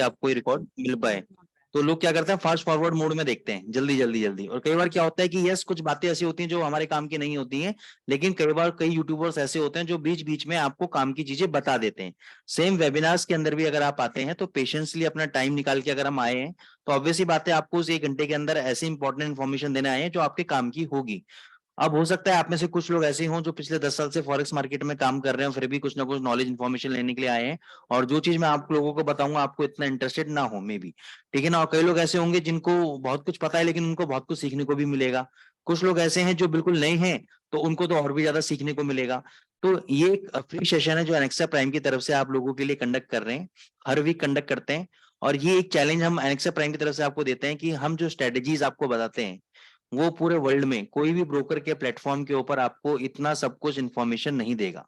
कि आपको ये रिकॉर्ड मिल पाए। तो लोग क्या करते हैं, फास्ट फॉरवर्ड मोड में देखते हैं, जल्दी जल्दी जल्दी। और कई बार क्या होता है कि यस, कुछ बातें ऐसी होती हैं जो हमारे काम की नहीं होती हैं, लेकिन कई बार कई यूट्यूबर्स ऐसे होते हैं जो बीच बीच में आपको काम की चीजें बता देते हैं। सेम वेबिनार्स के अंदर भी अगर आप आते हैं तो पेशेंसली अपना टाइम निकाल के अगर हम आए हैं तो ऑब्वियसली बात है, आपको उस 1 घंटे के अंदर ऐसी इंपॉर्टेंट इन्फॉर्मेशन देने आए हैं जो आपके काम की होगी। अब हो सकता है आप में से कुछ लोग ऐसे हों जो पिछले 10 साल से फॉरेक्स मार्केट में काम कर रहे हैं, फिर भी कुछ ना कुछ नॉलेज इन्फॉर्मेशन लेने के लिए आए हैं, और जो चीज मैं आप लोगों को बताऊंगा आपको इतना इंटरेस्टेड ना हो मे बी, ठीक है ना। और कई लोग ऐसे होंगे जिनको बहुत कुछ पता है लेकिन उनको बहुत कुछ सीखने को भी मिलेगा। कुछ लोग ऐसे हैं जो बिल्कुल नए हैं, तो उनको तो और भी ज्यादा सीखने को मिलेगा। तो ये एक फ्री सेशन है जो एनेक्सा प्राइम की तरफ से आप लोगों के लिए कंडक्ट कर रहे हैं, हर वीक कंडक्ट करते हैं। और ये एक चैलेंज हम एनेक्सा प्राइम की तरफ से आपको देते हैं कि हम जो स्ट्रेटेजीज आपको बताते हैं वो पूरे वर्ल्ड में कोई भी ब्रोकर के प्लेटफॉर्म के ऊपर आपको इतना सब कुछ इन्फॉर्मेशन नहीं देगा,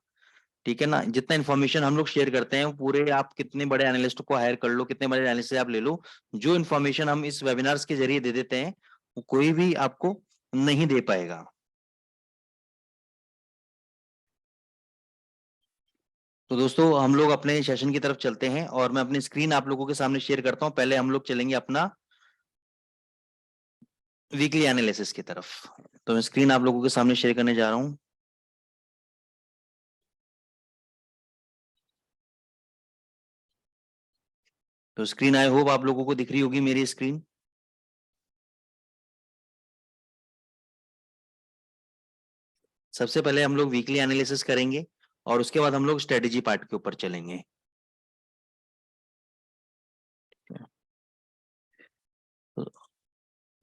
ठीक है ना। जितना इन्फॉर्मेशन हम लोग शेयर करते हैं पूरे, आप कितने बड़े एनालिस्ट को हायर कर लो, कितने बड़े एनालिस्ट से आप ले लो, जो इन्फॉर्मेशन हम इस वेबिनार्स के जरिए दे देते हैं वो कोई भी आपको नहीं दे पाएगा। तो दोस्तों हम लोग अपने सेशन की तरफ चलते हैं और मैं अपनी स्क्रीन आप लोगों के सामने शेयर करता हूं। पहले हम लोग चलेंगे अपना वीकली एनालिसिस की तरफ। तो मैं स्क्रीन आप लोगों के सामने शेयर करने जा रहा हूं। तो स्क्रीन आई होप आप लोगों को दिख रही होगी मेरी स्क्रीन। सबसे पहले हम लोग वीकली एनालिसिस करेंगे और उसके बाद हम लोग स्ट्रेटेजी पार्ट के ऊपर चलेंगे।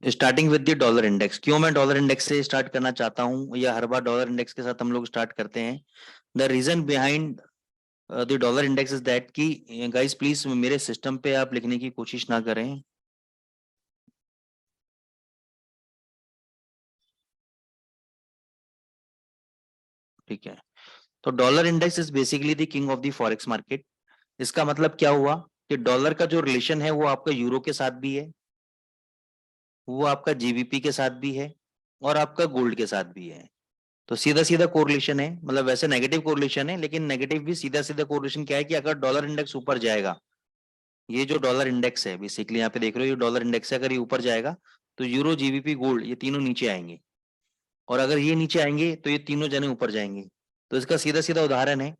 Starting with the dollar index. क्यों मैं डॉलर इंडेक्स से स्टार्ट करना चाहता हूं या हर बार डॉलर इंडेक्स के साथ हम लोग स्टार्ट करते हैं? The reason behind the dollar index is that कि गाइस प्लीज मेरे सिस्टम पे आप लिखने की कोशिश ना करें। ठीक है। तो dollar index is basically the king of the forex market. इसका मतलब क्या हुआ कि डॉलर का जो रिलेशन है वो आपका यूरो के साथ भी है, वो आपका जीबीपी के साथ भी है, और आपका गोल्ड के साथ भी है। तो सीधा सीधा कोरिलेशन है, मतलब वैसे नेगेटिव कोरिलेशन है लेकिन नेगेटिव भी सीधा सीधा कोरिलेशन क्या है कि अगर डॉलर इंडेक्स ऊपर जाएगा, ये जो डॉलर इंडेक्स है बेसिकली यहाँ पे देख रहे हो, ये डॉलर इंडेक्स है, अगर ये ऊपर जाएगा तो यूरो जीबीपी गोल्ड ये तीनों नीचे आएंगे, और अगर ये नीचे आएंगे तो ये तीनों जने ऊपर जाएंगे। तो इसका सीधा सीधा उदाहरण है,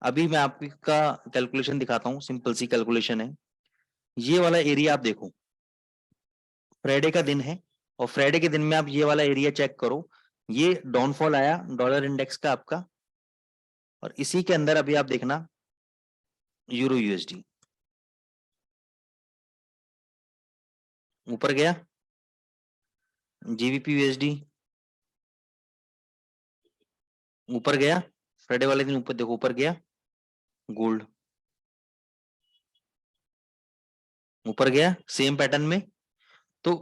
अभी मैं आपका कैलकुलेशन दिखाता हूँ, सिंपल सी कैलकुलेशन है। ये वाला एरिया आप देखो, फ्राइडे का दिन है, और फ्राइडे के दिन में आप ये वाला एरिया चेक करो, ये डाउनफॉल आया डॉलर इंडेक्स का आपका, और इसी के अंदर अभी आप देखना यूरो यूएसडी ऊपर गया, जीबीपी यूएसडी ऊपर गया, फ्राइडे वाले दिन ऊपर देखो ऊपर गया, गोल्ड ऊपर गया सेम पैटर्न में। तो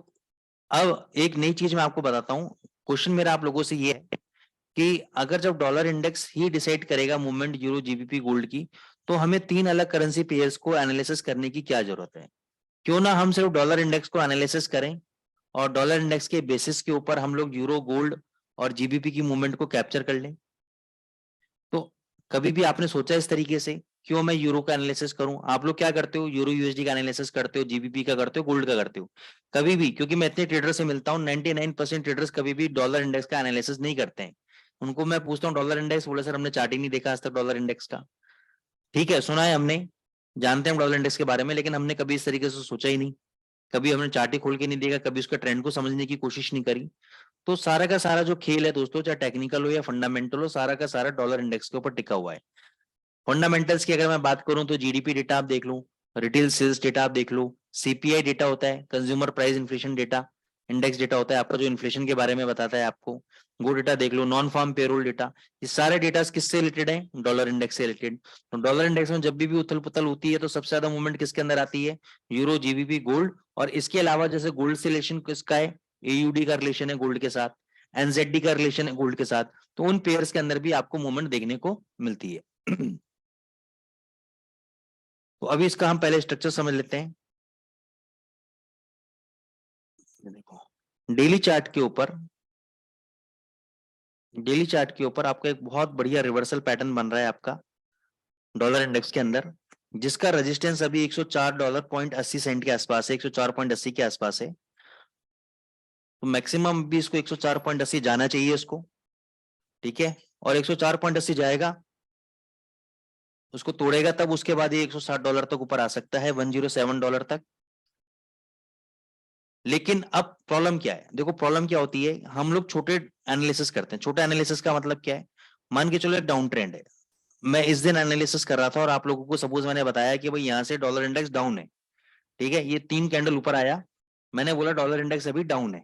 अब एक नई चीज मैं आपको बताता हूं, क्वेश्चन मेरा आप लोगों से ये है कि अगर जब डॉलर इंडेक्स ही डिसाइड करेगा मूवमेंट यूरो जीबीपी गोल्ड की, तो हमें 3 अलग करेंसी पेयर्स को एनालिसिस करने की क्या जरूरत है? क्यों ना हम सिर्फ डॉलर इंडेक्स को एनालिसिस करें और डॉलर इंडेक्स के बेसिस के ऊपर हम लोग यूरो गोल्ड और जीबीपी की मूवमेंट को कैप्चर कर लें। तो कभी भी आपने सोचा इस तरीके से, क्यों मैं यूरो का एनालिसिस करूं? आप लोग क्या करते हो, यूरो यूएसडी का एनालिसिस करते हो, जीबीपी का करते हो, गोल्ड का करते हो। कभी भी, क्योंकि मैं इतने ट्रेडर से मिलता हूं, 99% ट्रेडर्स कभी भी डॉलर इंडेक्स का एनालिसिस नहीं करते हैं। उनको मैं पूछता हूँ डॉलर इंडेक्स, बोले सर हमने चार्ट ही नहीं देखा आज तक डॉलर इंडेक्स का। ठीक है, सुना है हमने, जानते हैं डॉलर इंडेक्स के बारे में, लेकिन हमने कभी इस तरीके से सोचा ही नहीं, कभी हमने चार्ट ही खोल के नहीं देखा, कभी उसका ट्रेंड को समझने की कोशिश नहीं करी। तो सारा का सारा जो खेल है दोस्तों, चाहे टेक्निकल हो या फंडामेंटल हो, सारा का सारा डॉलर इंडेक्स के ऊपर टिका हुआ है। फंडामेंटल्स की अगर मैं बात करूं तो जीडीपी डेटा आप देख लो, रिटेल सेल्स डेटा आप देख लो, सीपीआई डेटा होता है, consumer price inflation data, index data होता है आपका जो इन्फ्लेशन के बारे में बताता है आपको, वो डेटा देख लो, नॉन फार्म पेरोल डेटा। ये सारे डेटा किससे रिलेटेड है? डॉलर इंडेक्स से रिलेटेड। तो डॉलर इंडेक्स में जब भी उथल पुथल होती है तो सबसे ज्यादा मूवमेंट किसके अंदर आती है? Euro GBP gold. और इसके अलावा जैसे गोल्ड से रिलेशन किसका है, एयूडी का रिलेशन है गोल्ड के साथ, एनजेडी का रिलेशन है गोल्ड के साथ, तो उन पेयर्स के अंदर भी आपको मूवमेंट देखने को मिलती है। तो अभी इसका हम पहले स्ट्रक्चर समझ लेते हैं। देखो, डेली चार्ट के ऊपर, डेली चार्ट के ऊपर आपका एक बहुत बढ़िया रिवर्सल पैटर्न बन रहा है आपका डॉलर इंडेक्स के अंदर। जिसका रेजिस्टेंस अभी $104.80 के आसपास है, 104.80 के आसपास है, तो मैक्सिमम भी इसको 104.80 जाना चाहिए इसको, ठीक है। और 104.80 जाएगा, उसको तोड़ेगा तब उसके बाद ये $160 तक ऊपर आ सकता है, $107 तक। लेकिन अब प्रॉब्लम क्या है, देखो प्रॉब्लम क्या होती है, हम लोग छोटे एनालिसिस करते हैं। छोटे एनालिसिस का मतलब क्या है, मान के चलो एक डाउन ट्रेंड है, मैं इस दिन एनालिसिस कर रहा था और आप लोगों को सपोज मैंने बताया कि भाई यहाँ से डॉलर इंडेक्स डाउन है, ठीक है, ये 3 कैंडल ऊपर आया, मैंने बोला डॉलर इंडेक्स अभी डाउन है,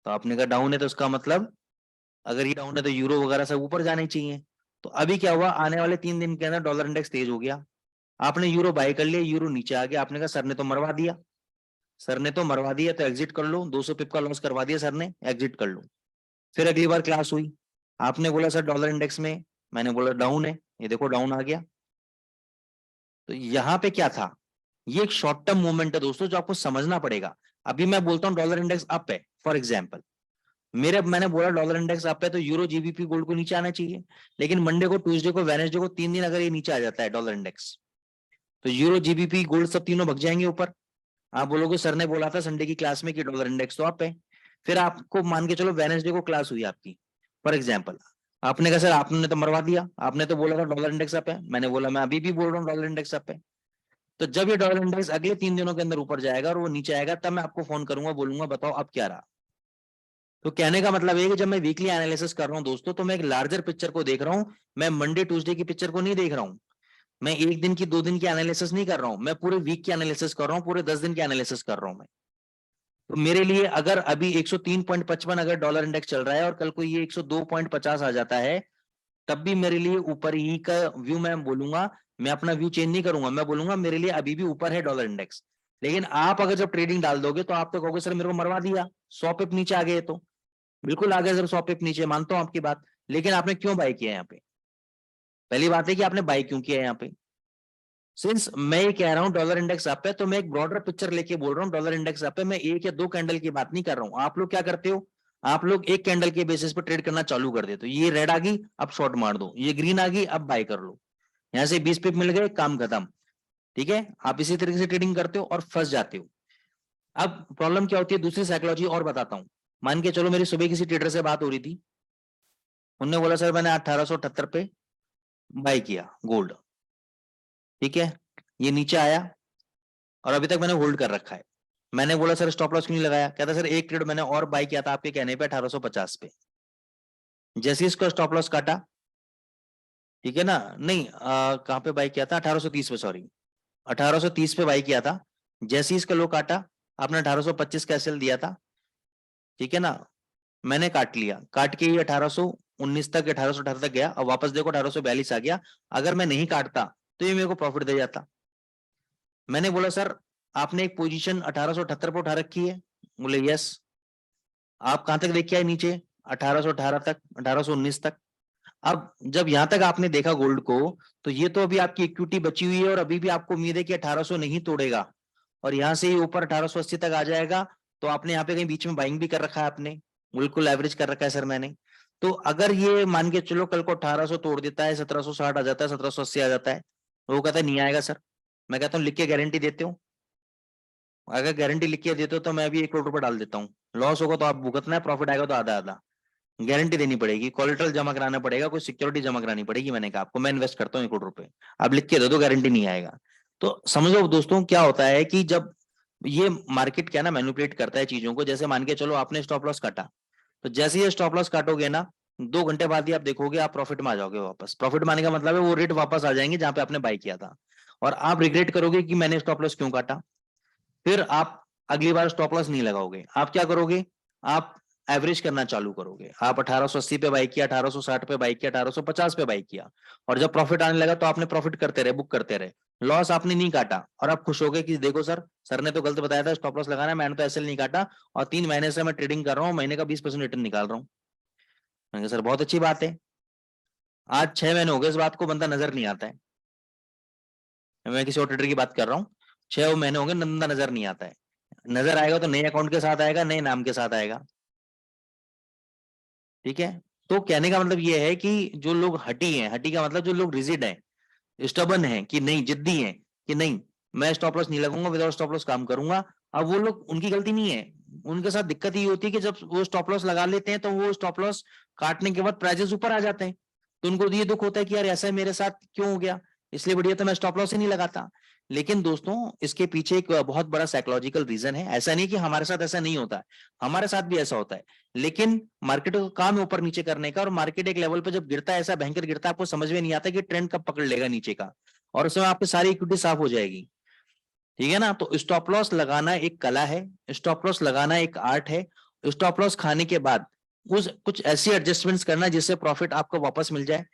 तो आपने कहा डाउन है तो उसका मतलब अगर ये डाउन है तो यूरो वगैरह सब ऊपर जाने चाहिए। तो अभी क्या हुआ, आने वाले 3 दिन के अंदर डॉलर इंडेक्स तेज हो गया, आपने यूरो बाय कर लिया, यूरो नीचे आ गया, आपने कहा सर ने तो मरवा दिया, सर ने तो मरवा दिया तो एग्जिट कर लो, 200 पिप का लॉस करवा दिया सर ने, एग्जिट कर लो। फिर अगली बार क्लास हुई, आपने बोला सर डॉलर इंडेक्स में, मैंने बोला डाउन है, ये देखो डाउन आ गया। तो यहाँ पे क्या था, ये एक शॉर्ट टर्म मूवमेंट है दोस्तों, जो आपको समझना पड़ेगा। अभी मैं बोलता हूँ डॉलर इंडेक्स अप है फॉर एग्जाम्पल, मैंने बोला डॉलर इंडेक्स अप है तो यूरो जीबीपी गोल्ड को नीचे आना चाहिए, लेकिन मंडे को, ट्यूसडे को, वेडनेसडे को 3 दिन अगर ये नीचे आ जाता है डॉलर इंडेक्स, तो यूरो जीबीपी गोल्ड सब तीनों भग जाएंगे ऊपर। आप बोलोगे सर ने बोला था संडे की क्लास में कि डॉलर इंडेक्स तो अप है, फिर आपको मान के चलो वेडनेसडे को क्लास हुई आपकी फॉर एग्जाम्पल, आपने कहा सर आपने तो मरवा दिया, आपने तो बोला था डॉलर इंडेक्स अप है, मैंने बोला मैं अभी भी बोल रहा हूँ डॉलर इंडेक्स अप है। तो जब ये डॉलर इंडेक्स अगले 3 दिनों के अंदर ऊपर जाएगा और वो नीचे आएगा, तब मैं आपको फोन करूंगा, बोलूंगा बताओ अब क्या रहा। तो कहने का मतलब ये कि जब मैं वीकली एनालिसिस कर रहा हूं दोस्तों, तो मैं एक लार्जर पिक्चर को देख रहा हूं, मैं मंडे ट्यूसडे की पिक्चर को नहीं देख रहा हूं, मैं एक दिन की 2 दिन की एनालिसिस नहीं कर रहा हूं, मैं पूरे वीक की एनालिसिस कर रहा हूं, पूरे 10 दिन की एनालिसिस कर रहा हूं मैं। तो मेरे लिए अगर अभी 103.55 अगर डॉलर इंडेक्स चल रहा है और कल को ये 102.50 आ जाता है, तब भी मेरे लिए ऊपर ही का व्यू मैं बोलूंगा, मैं अपना व्यू चेंज नहीं करूंगा, मैं बोलूंगा मेरे लिए अभी भी ऊपर है डॉलर इंडेक्स। लेकिन आप अगर जब ट्रेडिंग डाल दोगे तो आप तो कहोगे सर मेरे को मरवा दिया, 100 पिप नीचे आ गए, तो बिल्कुल आ गए सर 100 पिप नीचे, मानता हूं आपकी बात, लेकिन आपने क्यों बाय किया यहाँ पे, पहली बात है कि आपने बाय क्यों किया यहाँ पे। सिंस मैं ये कह रहा हूँ डॉलर इंडेक्स अप है, तो मैं एक ब्रॉडर पिक्चर लेके बोल रहा हूँ डॉलर इंडेक्स अप है, मैं एक या 2 कैंडल की बात नहीं कर रहा हूँ। आप लोग क्या करते हो, आप लोग एक कैंडल के बेसिस पे ट्रेड करना चालू कर देते हो, ये रेड आ गई अब शॉर्ट मार दो, ये ग्रीन आ गई अब बाय कर लो, यहाँ से 20 पिप मिल गए, काम खत्म, ठीक है। आप इसी तरीके से ट्रेडिंग करते हो और फंस जाते हो। अब प्रॉब्लम क्या होती है, दूसरी साइकोलॉजी और बताता हूँ। मान के चलो मेरी सुबह किसी ट्रेडर से बात हो रही थी, उन्होंने बोला सर मैंने 1878 पे बाय किया गोल्ड, ठीक है, ये नीचे आया और अभी तक मैंने होल्ड कर रखा है। मैंने बोला सर स्टॉप लॉस क्यों नहीं लगाया, कहता सर एक ट्रेड मैंने और बाय किया था आपके कहने पे 1850 पे, जैसे इसको स्टॉप लॉस काटा, ठीक है ना, नहीं कहाँ पे बाय किया था, 1830 पे, सॉरी 1830 पे बाय किया था, जैसे इसका लो काटा, आपने 1825 का एसएल दिया था, ठीक है ना, मैंने काट लिया, काट के ये 1819 तक 1818 तक गया, और वापस देखो 1842 आ गया, अगर मैं नहीं काटता तो ये मेरे को प्रॉफिट दे जाता। मैंने बोला सर आपने एक पोजीशन 1878 पे उठा रखी है, बोले यस, आप कहां तक देख आए नीचे, 1818 तक, 1819 तक। अब जब यहां तक आपने देखा गोल्ड को, तो ये तो अभी आपकी इक्विटी बची हुई है और अभी भी आपको उम्मीद है कि 1800 नहीं तोड़ेगा और यहां से ये ऊपर 1880 तक आ जाएगा, तो आपने यहाँ पे कहीं बीच में बाइंग भी कर रखा है, आपने बिल्कुल एवरेज कर रखा है सर मैंने। तो अगर ये मान के चलो कल को 1800 तोड़ देता है, 1760 आ जाता है, 1780 आ जाता है, वो कहता है नहीं आएगा सर, मैं कहता हूँ लिख के गारंटी देते हो, अगर गारंटी लिख के देते हो तो मैं अभी 1 करोड़ रुपए डाल देता हूँ, लॉस होगा तो आप भुगतना है, प्रॉफिट आएगा तो आधा आधा, गारंटी देनी पड़ेगी, कोलेटरल जमा कराना पड़ेगा, कोई सिक्योरिटी जमा करानी पड़ेगी, मैंने कहा आपको मैं इन्वेस्ट करता हूँ 1 करोड़ रुपए, आप लिख के दे दो गारंटी नहीं आएगा। तो समझो दोस्तों क्या होता है कि जब ये मार्केट क्या ना मैनिपुलेट करता है चीजों को, जैसे मान के चलो आपने स्टॉप लॉस काटा, तो जैसे ये स्टॉप लॉस काटोगे ना, 2 घंटे बाद ही आप देखोगे आप प्रॉफिट में आ जाओगे वापस, प्रॉफिट में आने का मतलब है वो रेट वापस आ जाएंगे जहां पे आपने बाय किया था, और आप रिग्रेट करोगे कि मैंने स्टॉप लॉस क्यों काटा। फिर आप अगली बार स्टॉप लॉस नहीं लगाओगे, आप क्या करोगे, आप एवरेज करना चालू करोगे, आप 1880 पे बाई किया, 1860 पे बाई किया, 1850 पे बाई किया, और जब प्रॉफिट आने लगा तो आपने प्रॉफिट करते रहे, बुक करते रहे, लॉस आपने नहीं काटा, और आप खुश हो गए कि देखो सर, सर ने तो गलत बताया था स्टॉप लॉस लगाना है, मैंने तो एसएल नहीं काटा, और 3 महीने से मैं ट्रेडिंग कर रहा हूँ, महीने का 20% रिटर्न निकाल रहा हूँ। मैंने कहा सर बहुत अच्छी बात है, आज 6 महीने हो गए इस बात को, बंदा नजर नहीं आता है, मैं किसी और ट्रेडर की बात कर रहा हूँ, 6 महीने हो गए बंदा नजर नहीं आता है, नजर आएगा तो नए अकाउंट के साथ आएगा, नए नाम के साथ आएगा, ठीक है। तो कहने का मतलब ये है कि जो लोग हटी हैं, हटी का मतलब जो लोग रिजिड हैं, स्टबन है कि नहीं जिद्दी हैं, कि नहीं मैं स्टॉप लॉस नहीं लगाऊंगा, विदाउट स्टॉप लॉस काम करूंगा। अब वो लोग, उनकी गलती नहीं है, उनके साथ दिक्कत ये होती है कि जब वो स्टॉप लॉस लगा लेते हैं तो वो स्टॉप लॉस काटने के बाद प्राइजेस ऊपर आ जाते हैं, तो उनको ये दुख होता है कि यार ऐसा मेरे साथ क्यों हो गया, इसलिए बढ़िया तो मैं स्टॉप लॉस ही नहीं लगाता। लेकिन दोस्तों इसके पीछे एक बहुत बड़ा साइकोलॉजिकल रीजन है। ऐसा नहीं कि हमारे साथ ऐसा नहीं होता है, हमारे साथ भी ऐसा होता है, लेकिन मार्केट का काम है ऊपर नीचे करने का, और मार्केट एक लेवल पे जब गिरता है, ऐसा भयंकर गिरता है, आपको समझ में नहीं आता कि ट्रेंड कब पकड़ लेगा नीचे का, और उसमें आपकी सारी इक्विटी साफ हो जाएगी। ठीक है ना। तो स्टॉप लॉस लगाना एक कला है, स्टॉप लॉस लगाना एक आर्ट है। स्टॉप लॉस खाने के बाद उस कुछ ऐसी एडजस्टमेंट्स करना जिससे प्रॉफिट आपको वापस मिल जाए।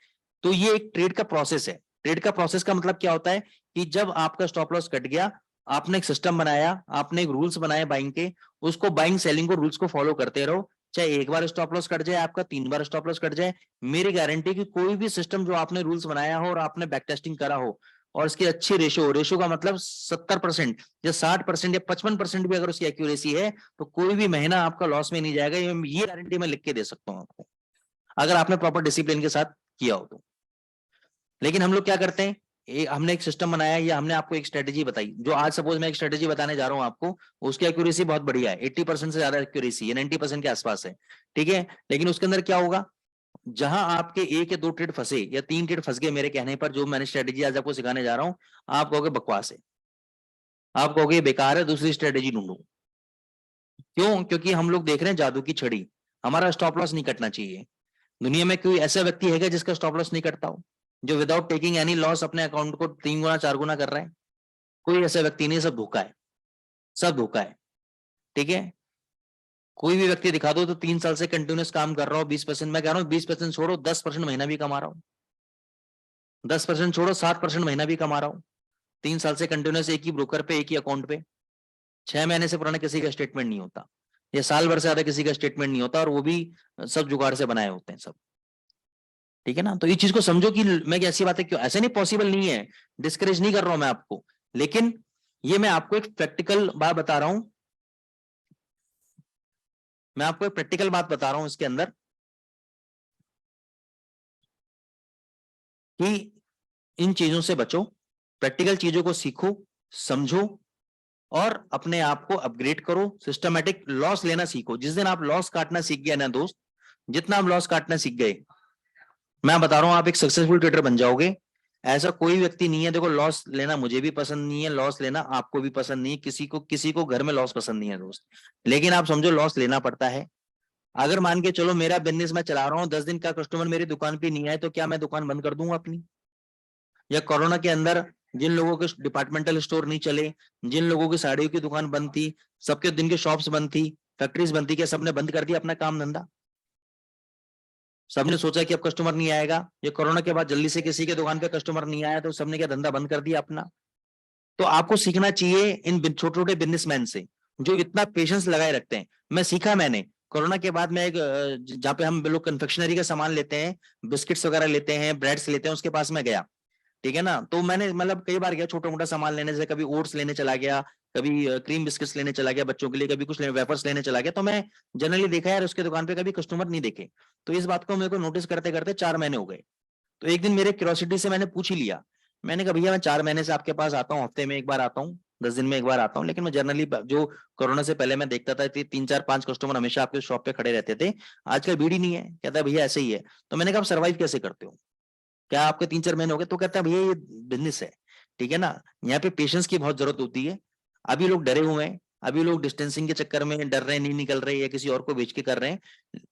तो ये एक ट्रेड का प्रोसेस है। ट्रेड का प्रोसेस का मतलब क्या होता है कि जब आपका स्टॉप लॉस कट गया, आपने एक सिस्टम बनाया, आपने एक रूल्स बनाए बाइंग के, उसको बाइंग सेलिंग को रूल्स को फॉलो करते रहो। चाहे एक बार स्टॉप लॉस कट जाए आपका, 3 बार स्टॉप लॉस कट जाए, मेरी गारंटी कि कोई भी सिस्टम जो आपने रूल्स बनाया हो और आपने बैक टेस्टिंग करा हो और इसकी अच्छी रेशो का मतलब 70% या 60% या 55% भी अगर उसकी एक्यूरेसी है, तो कोई भी महीना आपका लॉस में नहीं जाएगा। ये गारंटी मैं लिख के दे सकता हूं आपको, अगर आपने प्रॉपर डिसिप्लिन के साथ किया हो तो। लेकिन हम लोग क्या करते हैं, हमने एक सिस्टम बनाया या हमने आपको एक स्ट्रेटेजी बताई, जो आज सपोज मैं एक स्ट्रेटेजी बताने जा रहा हूं आपको, उसकी एक्यूरेसी बहुत बढ़िया है, 80% से ज्यादा एक्यूरेसी है, 90% के आसपास है। ठीक है, लेकिन उसके अंदर क्या होगा, जहां आपके 1 या 2 ट्रेड फंसे या 3 ट्रेड फंस गए मेरे कहने पर, जो मैंने स्ट्रेटेजी आज आपको सिखाने जा रहा हूं, आप कहोगे बकवास है, आप कहोगे बेकार है, दूसरी स्ट्रेटेजी ढूंढो। क्यों? क्योंकि हम लोग देख रहे हैं जादू की छड़ी, हमारा स्टॉप लॉस नहीं कटना चाहिए। दुनिया में कोई ऐसा व्यक्ति है जिसका स्टॉप लॉस नहीं कटता हो, जो विदाउट टेकिंग एनी लॉस अपने अकाउंट को 3 गुना 4 गुना कर रहा है? कोई ऐसा व्यक्ति नहीं, सब धोखा है, सब धोखा है। ठीक है, कोई भी व्यक्ति दिखा दो तो 3 साल से कंटिन्यूस काम कर रहा हो, 20%, मैं कह रहा हूँ 20% छोड़ो, 10% महीना भी कमा रहा हूँ, 10% छोड़ो 7% महीना भी कमा रहा हूँ, 3 साल से कंटिन्यूस एक ही ब्रोकर पे, एक ही अकाउंट पे। 6 महीने से पुराना किसी का स्टेटमेंट नहीं होता, या साल भर से ज्यादा किसी का स्टेटमेंट नहीं होता, और वो भी सब जुगाड़ से बनाए होते हैं सब। ठीक है ना। तो ये चीज को समझो कि मैं ऐसी बातें क्यों, ऐसे नहीं, पॉसिबल नहीं है, डिस्करेज नहीं कर रहा हूं मैं आपको, लेकिन ये मैं आपको एक प्रैक्टिकल बात बता रहा हूं, मैं आपको एक प्रैक्टिकल बात बता रहा हूं इसके अंदर, कि इन चीजों से बचो, प्रैक्टिकल चीजों को सीखो, समझो, और अपने आप को अपग्रेड करो, सिस्टमेटिक लॉस लेना सीखो। जिस दिन आप लॉस काटना सीख गए ना दोस्त, जितना आप लॉस काटना सीख गए, मैं बता रहा हूं आप एक सक्सेसफुल ट्रेडर बन जाओगे। ऐसा कोई व्यक्ति नहीं है, देखो लॉस लेना मुझे भी पसंद नहीं है, लॉस लेना आपको भी पसंद नहीं है, किसी को घर में लॉस पसंद नहीं है दोस्त, लेकिन आप समझो लॉस लेना पड़ता है। अगर मान के चलो मेरा बिजनेस मैं चला रहा हूँ, 10 दिन का कस्टमर मेरी दुकान पे नहीं आए, तो क्या मैं दुकान बंद कर दूंगा अपनी? या कोरोना के अंदर जिन लोगों के डिपार्टमेंटल स्टोर नहीं चले, जिन लोगों की साड़ियों की दुकान बंद थी, सबके दिन के शॉप्स बंद थी, फैक्ट्रीज बंद थी, क्या सबने बंद कर दिया अपना काम धंधा? सबने सोचा कि अब कस्टमर नहीं आएगा, ये कोरोना के बाद जल्दी से किसी के दुकान पे कस्टमर नहीं आया, तो सबने क्या धंधा बंद कर दिया अपना? तो आपको सीखना चाहिए इन छोटे छोटे बिजनेसमैन से, जो इतना पेशेंस लगाए रखते हैं। मैं सीखा, मैंने कोरोना के बाद में एक जहाँ पे हम लोग कन्फेक्शनरी का सामान लेते हैं, बिस्किट्स वगैरह लेते हैं, ब्रेड्स लेते हैं, उसके पास में गया। ठीक है ना, तो मैंने मतलब कई बार गया छोटा मोटा सामान लेने, से कभी ओट्स लेने चला गया, कभी क्रीम बिस्किट्स लेने चला गया बच्चों के लिए, कभी कुछ वेफर्स लेने चला गया, तो मैं जनरली देखा यार उसके दुकान पे कभी कस्टमर नहीं देखे। तो इस बात को मेरे को नोटिस करते करते 4 महीने हो गए। तो एक दिन मेरे क्यूरियोसिटी से मैंने पूछ ही लिया, मैंने कहा भैया मैं 4 महीने से आपके पास आता हूँ, हफ्ते में एक बार आता हूँ, 10 दिन में एक बार आता हूँ, लेकिन मैं जनरली जो कोरोना से पहले मैं देखता था 3 4 5 कस्टमर हमेशा आपके शॉप पे खड़े रहते थे, आजकल भीड़ ही नहीं है। कहता है भैया ऐसे ही है। तो मैंने कहा आप सर्वाइव कैसे करते हो, क्या आपके 3 4 महीने हो गए? तो कहता है भैया ये बिजनेस है। ठीक है ना, यहाँ पे पेशेंस की बहुत जरूरत होती है। अभी लोग डरे हुए हैं, अभी लोग डिस्टेंसिंग के चक्कर में डर रहे हैं, नहीं निकल रहे, या किसी और को बेच के कर रहे हैं,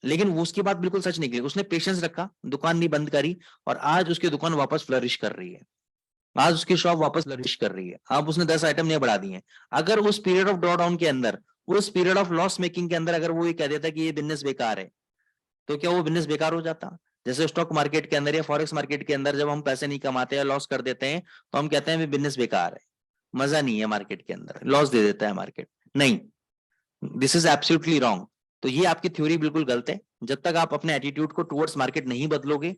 लेकिन वो उसकी बात बिल्कुल सच निकली, उसने पेशेंस रखा, दुकान नहीं बंद करी, और आज उसकी दुकान वापस फ्लरिश कर रही है, आज उसकी शॉप वापस फ्लरिश कर रही है। अब उसने 10 आइटम नहीं बढ़ा दिए हैं। अगर उस पीरियड ऑफ ड्रॉ डाउन के अंदर, उस पीरियड ऑफ लॉस मेकिंग के अंदर अगर वो ये कह देता कि ये बिजनेस बेकार है, तो क्या वो बिजनेस बेकार हो जाता? जैसे स्टॉक मार्केट के अंदर या फॉरेक्स मार्केट के अंदर जब हम पैसे नहीं कमाते या लॉस कर देते हैं, तो हम कहते हैं बिजनेस बेकार है, मजा नहीं है मार्केट के अंदर, लॉस दे देता है मार्केट। नहीं, दिस इज एब्सोल्युटली रॉन्ग। तो ये आपकी थ्योरी बिल्कुल गलत है। जब तक आप अपने एटीट्यूड को टुवर्ड्स मार्केट नहीं बदलोगे,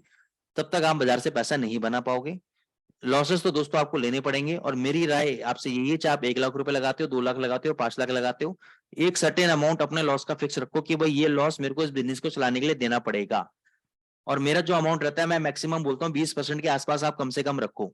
तब तक आप बाजार से पैसा नहीं बना पाओगे। लॉसेस तो दोस्तों आपको लेने पड़ेंगे, और मेरी राय आपसे यही है, चाहे आप 1 लाख रुपए लगाते हो, 2 लाख लगाते हो, 5 लाख लगाते हो, एक सर्टेन अमाउंट अपने लॉस का फिक्स रखो कि भाई ये लॉस मेरे को इस बिजनेस को चलाने के लिए देना पड़ेगा। और मेरा जो अमाउंट रहता है, मैं मैक्सिमम बोलता हूँ 20% के आसपास आप कम से कम रखो।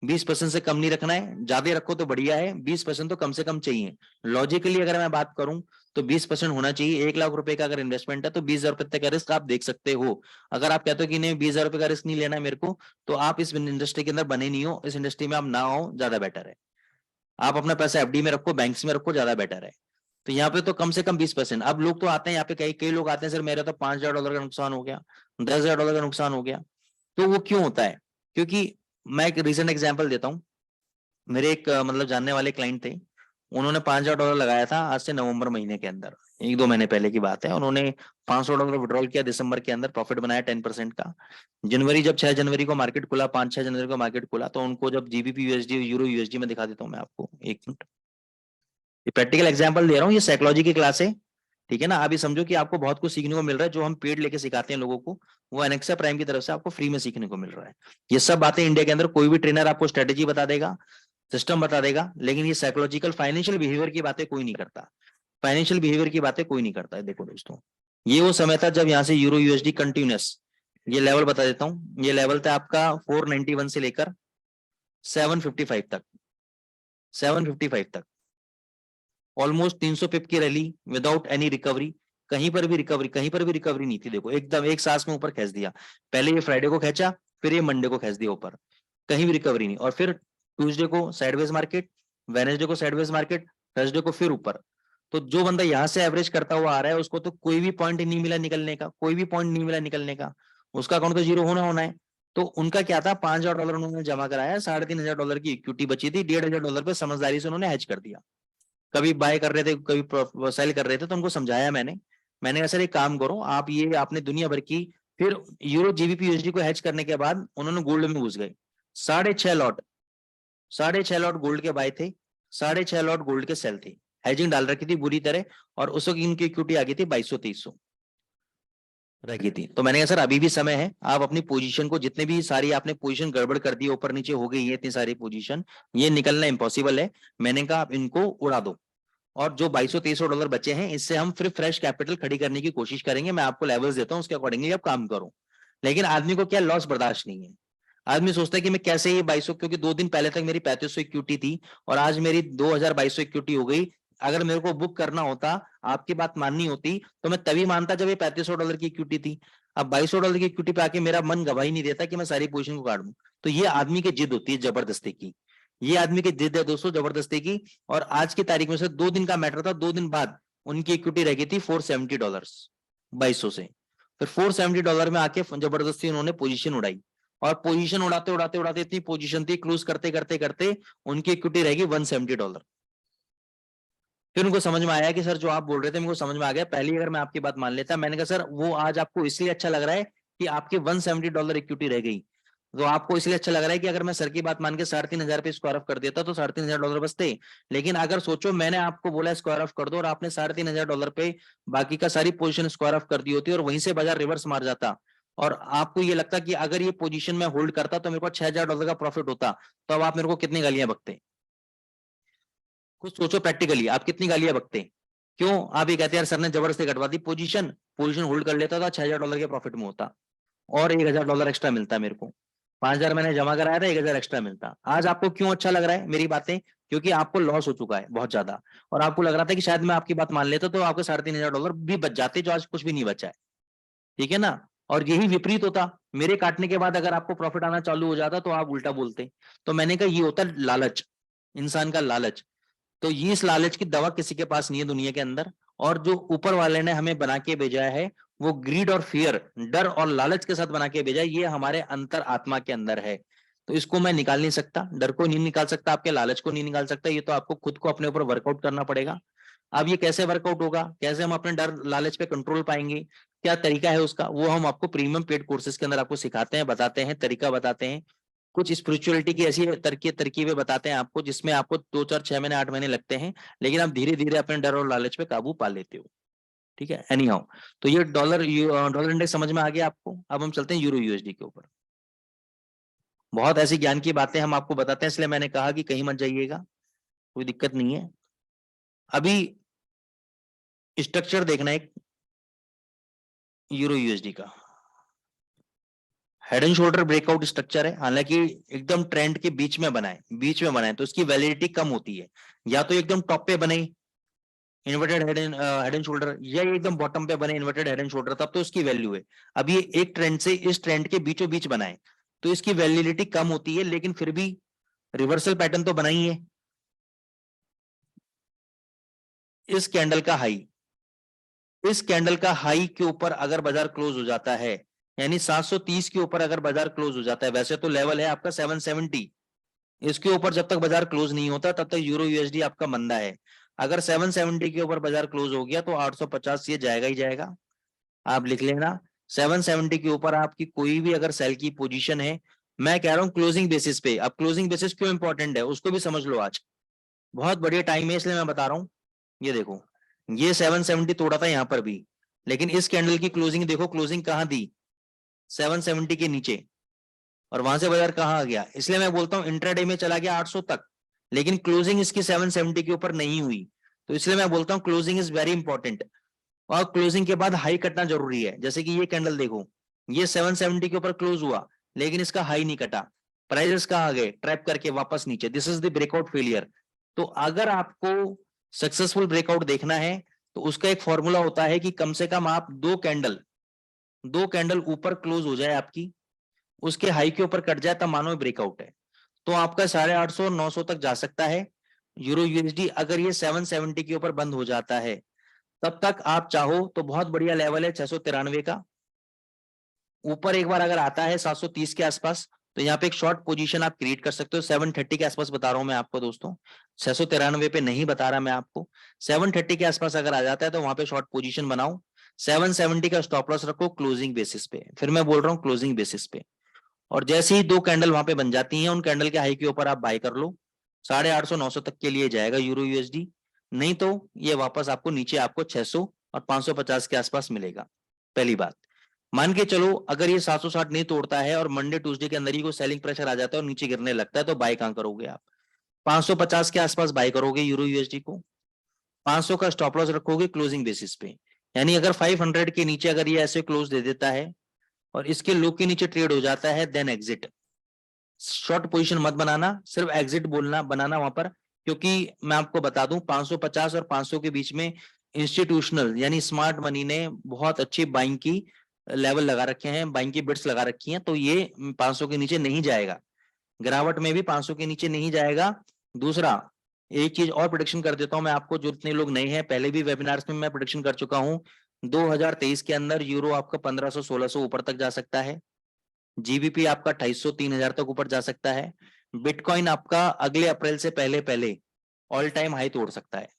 20% से कम नहीं रखना है, ज्यादा रखो तो बढ़िया है, 20% तो कम से कम चाहिए। लॉजिकली अगर मैं बात करूं तो 20% होना चाहिए। 1 लाख रुपए का अगर इन्वेस्टमेंट है तो 20,000 रुपए तक का रिस्क आप देख सकते हो। अगर आप कहते हो कि नहीं 20,000 रुपए का रिस्क नहीं लेना है मेरे को, तो आप इस इंडस्ट्री के अंदर बने नहीं हो, इस इंडस्ट्री में आप ना हो, ज्यादा बेटर है। आप अपना पैसा एफडी में रखो, बैंक्स में रखो, ज्यादा बेटर है। तो यहाँ पे तो कम से कम 20%। अब लोग तो आते हैं यहाँ पे, कई कई लोग आते हैं सर मेरा तो $5,000 का नुकसान हो गया, $10,000 का नुकसान हो गया। तो वो क्यों होता है? क्योंकि मैं एक रिसेंट एग्जांपल देता हूँ। मेरे एक मतलब जानने वाले क्लाइंट थे, उन्होंने $5,000 लगाया था आज से नवंबर महीने के अंदर, 1-2 महीने पहले की बात है। उन्होंने $500 विड्रॉल किया, दिसंबर के अंदर प्रॉफिट बनाया 10% का। जनवरी जब 6 जनवरी को मार्केट खुला, 5-6 जनवरी को मार्केट खुला, तो उनको जब जीबीपी यूएसडी यूरो यूएसडी में दिखा देता हूँ मैं आपको, एक मिनट, ये प्रैक्टिकल एग्जांपल दे रहा हूँ, ये साइकोलॉजी की क्लास है, ठीक है ना। आप ये समझो कि आपको बहुत कुछ सीखने को मिल रहा है, जो हम पेड लेके सिखाते हैं लोगों को, वो एनेक्सा प्राइम की तरफ से आपको फ्री में सीखने को मिल रहा है। ये सब बातें इंडिया के अंदर कोई भी ट्रेनर आपको स्ट्रेटेजी बता देगा, सिस्टम बता देगा, लेकिन ये साइकोलॉजिकल फाइनेंशियल बिहेवियर की बातें कोई नहीं करता। फाइनेंशियल बिहेवियर की बातें कोई नहीं करता है। देखो दोस्तों, ये वो समय था जब यहाँ से यूरो यूएसडी कंटिन्यूस, ये लेवल बता देता हूँ, ये लेवल था आपका 491 से लेकर 755 तक, 755 तक ऑलमोस्ट 300 पिप की रैली विदाउट एनी रिकवरी। कहीं पर भी रिकवरी, कहीं पर भी रिकवरी नहीं थी। देखो एकदम एक सांस में ऊपर खींच दिया, पहले ये फ्राइडे को खींचा, फिर ये मंडे को खींच दिया ऊपर, कहीं भी रिकवरी नहीं। और फिर ट्यूसडे को साइडवेज मार्केट, वेनेसडे को साइडवेज मार्केट, थर्सडे को फिर ऊपर। तो जो बंदा यहाँ से एवरेज करता हुआ आ रहा है, उसको तो कोई भी पॉइंट नहीं मिला निकलने का, कोई भी पॉइंट नहीं मिला निकलने का, उसका अकाउंट तो जीरो होना होना है। तो उनका क्या था, $5,000 उन्होंने जमा कराया, $3,500 की इक्विटी बची थी, $1,500 पे समझदारी से उन्होंने हेज कर दिया। कभी बाय कर रहे थे, कभी सेल कर रहे थे, तो उनको समझाया मैंने कहा सर एक काम करो आप, ये आपने दुनिया भर की, फिर यूरो जीबीपी यूएसडी को हेज करने के बाद उन्होंने गोल्ड में घुस गए। 6.5 लॉट, 6.5 लॉट गोल्ड के बाय थे, 6.5 लॉट गोल्ड के सेल थे, हेजिंग डाल रखी थी बुरी तरह, और उस वक्त इनकी इक्विटी आ गई थी 2200-2300 रखी थी। तो मैंने कहा सर अभी भी समय है, आप अपनी पोजीशन को, जितने भी सारी आपने पोजीशन गड़बड़ कर दी, ऊपर नीचे हो गई है इतनी सारी पोजीशन, ये निकलना इम्पॉसिबल है। मैंने कहा आप इनको उड़ा दो, और जो $2200-2300 बचे हैं, इससे हम फिर फ्रेश कैपिटल खड़ी करने की कोशिश करेंगे। मैं आपको लेवल्स देता हूं, उसके अकॉर्डिंगली आप काम करो। लेकिन आदमी को क्या लॉस बर्दाश्त नहीं है। आदमी सोचता है कि मैं कैसे ये 2200, क्योंकि 2 दिन पहले तक मेरी 3500 इक्विटी थी और आज मेरी 2200 इक्विटी हो गई। अगर मेरे को बुक करना होता, आपकी बात माननी होती, तो मैं तभी मानता जब ये $3500 की इक्विटी थी। अब $2200 की इक्विटी पे आके मेरा मन गवाही नहीं देता कि मैं सारी पोजीशन को काट दूं। तो ये आदमी की जिद होती है जबरदस्ती की, ये आदमी की जिद है दोस्तों जबरदस्ती की। और आज की तारीख में से 2 दिन का मैटर था, 2 दिन बाद उनकी इक्विटी रह गई थी $470, 2200 से। फिर $470 में आके जबरदस्ती उन्होंने पोजीशन उड़ाई, और पोजीशन उड़ाते उड़ाते उड़ाते इतनी पोजीशन थी, क्लोज करते करते करते उनकी इक्विटी रहेगी $170। फिर उनको समझ में आया कि सर जो आप बोल रहे थे मेरे को समझ में आ गया, पहले अगर मैं आपकी बात मान लेता। मैंने कहा सर वो आज आपको इसलिए अच्छा लग रहा है कि आपके $170 इक्विटी रह गई, तो आपको इसलिए अच्छा लग रहा है कि अगर मैं सर की बात मान के 3,500 पे स्क्वायर ऑफ कर देता तो $3,500 बचते। लेकिन अगर सोचो मैंने आपको बोला स्क्वायर ऑफ कर दो और आपने $3,500 पे बाकी का सारी पोजीशन स्क्वायर ऑफ कर दी होती और वहीं से बाजार रिवर्स मार जाता, और आपको ये लगता कि अगर ये पोजीशन में होल्ड करता तो मेरे को $6,000 का प्रॉफिट होता, तो अब आप मेरे को कितनी गालियां बकते? कुछ सोचो प्रैक्टिकली, आप कितनी गालियां बकते? क्यों? आप ये कहते हैं यार सर ने जबरदस्ती कटवा दी पोजीशन, पोजीशन होल्ड कर लेता था, $6,000 के प्रॉफिट में होता, और $1,000 एक्स्ट्रा मिलता मेरे को। 5,000 मैंने जमा कराया था, 1,000 एक्स्ट्रा मिलता। आज आपको क्यों अच्छा लग रहा है मेरी बातें? क्योंकि आपको लॉस हो चुका है बहुत ज्यादा, और आपको लग रहा था कि शायद मैं आपकी बात मान लेता तो आपके $3,500 भी बच जाते, जो आज कुछ भी नहीं बचा है, ठीक है ना। और यही विपरीत होता, मेरे काटने के बाद अगर आपको प्रॉफिट आना चालू हो जाता तो आप उल्टा बोलते। तो मैंने कहा ये होता लालच, इंसान का लालच। तो ये इस लालच की दवा किसी के पास नहीं है दुनिया के अंदर, और जो ऊपर वाले ने हमें बना के भेजा है वो ग्रीड और फियर, डर और लालच के साथ बना के भेजा है, ये हमारे अंतर आत्मा के अंदर है। तो इसको मैं निकाल नहीं सकता, डर को नहीं निकाल सकता, आपके लालच को नहीं निकाल सकता, ये तो आपको खुद को अपने ऊपर वर्कआउट करना पड़ेगा। अब ये कैसे वर्कआउट होगा, कैसे हम अपने डर लालच पे कंट्रोल पाएंगे, क्या तरीका है उसका, वो हम आपको प्रीमियम पेड कोर्सेज के अंदर आपको सिखाते हैं, बताते हैं, तरीका बताते हैं। कुछ स्पिरिचुअलिटी की ऐसी तरकीबें बताते हैं आपको, जिसमें आपको 2, 4, 6 महीने 8 महीने लगते हैं, लेकिन आप धीरे धीरे अपने डर और लालच पे काबू पा लेते हो, ठीक है। एनी हाउ, तो ये डॉलर इंडेक्स समझ में आ गया आपको। अब हम चलते हैं यूरो यूएसडी के ऊपर। बहुत ऐसी ज्ञान की बातें हम आपको बताते हैं, इसलिए मैंने कहा कि कहीं मत जाइएगा, कोई दिक्कत नहीं है। अभी स्ट्रक्चर देखना एक यूरो यूएसडी का। Head and shoulder breakout structure है, हालांकि एकदम ट्रेंड के बीच में बनाए तो इसकी वैलिडिटी कम होती है। या तो एकदम टॉप पे बने इन्वर्टेड हेड एंड शोल्डर, या ये एकदम बॉटम पे बने इन्वर्टेड हेड एंड शोल्डर, तब तो इसकी वैल्यू है। अब ये एक ट्रेंड से इस ट्रेंड के बीचों बीच बनाए तो इसकी वैलिडिटी कम होती है, लेकिन फिर भी रिवर्सल पैटर्न तो बना ही है। इस कैंडल का हाई, इस कैंडल का हाई के ऊपर अगर बाजार क्लोज हो जाता है, यानी 730 के ऊपर अगर बाजार क्लोज हो जाता है, वैसे तो लेवल है आपका 770, इसके ऊपर जब तक बाजार क्लोज नहीं होता तब तक यूरो यूएसडी आपका मंदा है। अगर 770 के ऊपर बाजार क्लोज हो गया तो 850 ये जाएगा ही जाएगा, आप लिख लेना। 770 के ऊपर आपकी कोई भी अगर सेल की पोजीशन है, मैं कह रहा हूं क्लोजिंग बेसिस पे। अब क्लोजिंग बेसिस क्यों इंपॉर्टेंट है उसको भी समझ लो, आज बहुत बढ़िया टाइम है इसलिए मैं बता रहा हूं। ये देखो, ये 770 तोड़ा था यहां पर भी, लेकिन इस कैंडल की क्लोजिंग देखो, क्लोजिंग कहां दी, 770 के नीचे, और वहां से बाजार कहां आ गया। इसलिए मैं बोलता हूं इंट्राडे में चला गया 800 तक, लेकिन क्लोजिंग इसकी 770 के ऊपर नहीं हुई, तो इसलिए मैं बोलता हूं क्लोजिंग इज वेरी इंपॉर्टेंट। और क्लोजिंग के बाद हाई कटना जरूरी है। जैसे कि ये कैंडल देखो, ये 770 के ऊपर क्लोज हुआ, लेकिन इसका हाई नहीं कटा, प्राइसेस कहां आ गए, ट्रैप करके वापस नीचे, this is the breakout failure. तो अगर आपको सक्सेसफुल ब्रेकआउट देखना है तो उसका एक फॉर्मूला होता है कि कम से कम आप दो कैंडल ऊपर क्लोज हो जाए आपकी, उसके हाई के ऊपर कट जाए, तब मानो ब्रेकआउट है। तो आपका 850 900 तक जा सकता है यूरो यूएसडी, अगर ये 770 के ऊपर बंद हो जाता है। तब तक आप चाहो तो बहुत बढ़िया लेवल है 693 का, ऊपर एक बार अगर आता है 730 के आसपास, तो यहाँ पे एक शॉर्ट पोजीशन आप क्रिएट कर सकते हो। 730 के आसपास बता रहा हूं मैं आपको दोस्तों, 693 पे नहीं बता रहा मैं आपको। 730 के आसपास अगर आ जाता है तो वहां पे शॉर्ट पोजीशन बनाओ, 770 का स्टॉप लॉस रखो क्लोजिंग बेसिस पे, फिर मैं बोल रहा हूँ क्लोजिंग बेसिस पे। और जैसे ही दो कैंडल वहां पे बन जाती हैं, उन कैंडल के हाई के ऊपर आप बाय कर लो, 850 900 तक के लिए जाएगा यूरो यूएसडी, नहीं तो ये वापस आपको नीचे आपको 600 और 550 के आसपास मिलेगा। पहली बात, मान के चलो अगर ये 760 नहीं तोड़ता है और मंडे ट्यूसडे के अंदर ही कोई सेलिंग प्रेशर आ जाता है और नीचे गिरने लगता है, तो बाय कहां करोगे आप, 550 के आसपास बाय करोगे यूरो यूएसडी को, 500 का स्टॉप लॉस रखोगे क्लोजिंग बेसिस पे। यानी अगर 500 के नीचे अगर ये ऐसे क्लोज दे देता है और इसके लो के नीचे ट्रेड हो जाता है, देन एग्जिट। शॉर्ट पोजीशन मत बनाना, सिर्फ एग्जिट बोलना बनाना वहां पर, क्योंकि मैं आपको बता दूं 550 और 500 के बीच में इंस्टीट्यूशनल यानी स्मार्ट मनी ने बहुत अच्छी बाइंग की लेवल लगा रखे हैं, बाइंग की बिट्स लगा रखी हैं, तो ये 500 के नीचे नहीं जाएगा, गिरावट में भी 500 के नीचे नहीं जाएगा। दूसरा, एक चीज और प्रोडिक्शन कर देता हूं मैं आपको, जो इतने लोग नहीं है, पहले भी वेबिनार्स में मैं प्रोडिक्शन कर चुका हूं, 2023 के अंदर यूरो आपका 1500 1600 ऊपर तक जा सकता है, जीबीपी आपका 2800 3000 तक ऊपर जा सकता है, बिटकॉइन आपका अगले अप्रैल से पहले पहले ऑल टाइम हाई तोड़ सकता है।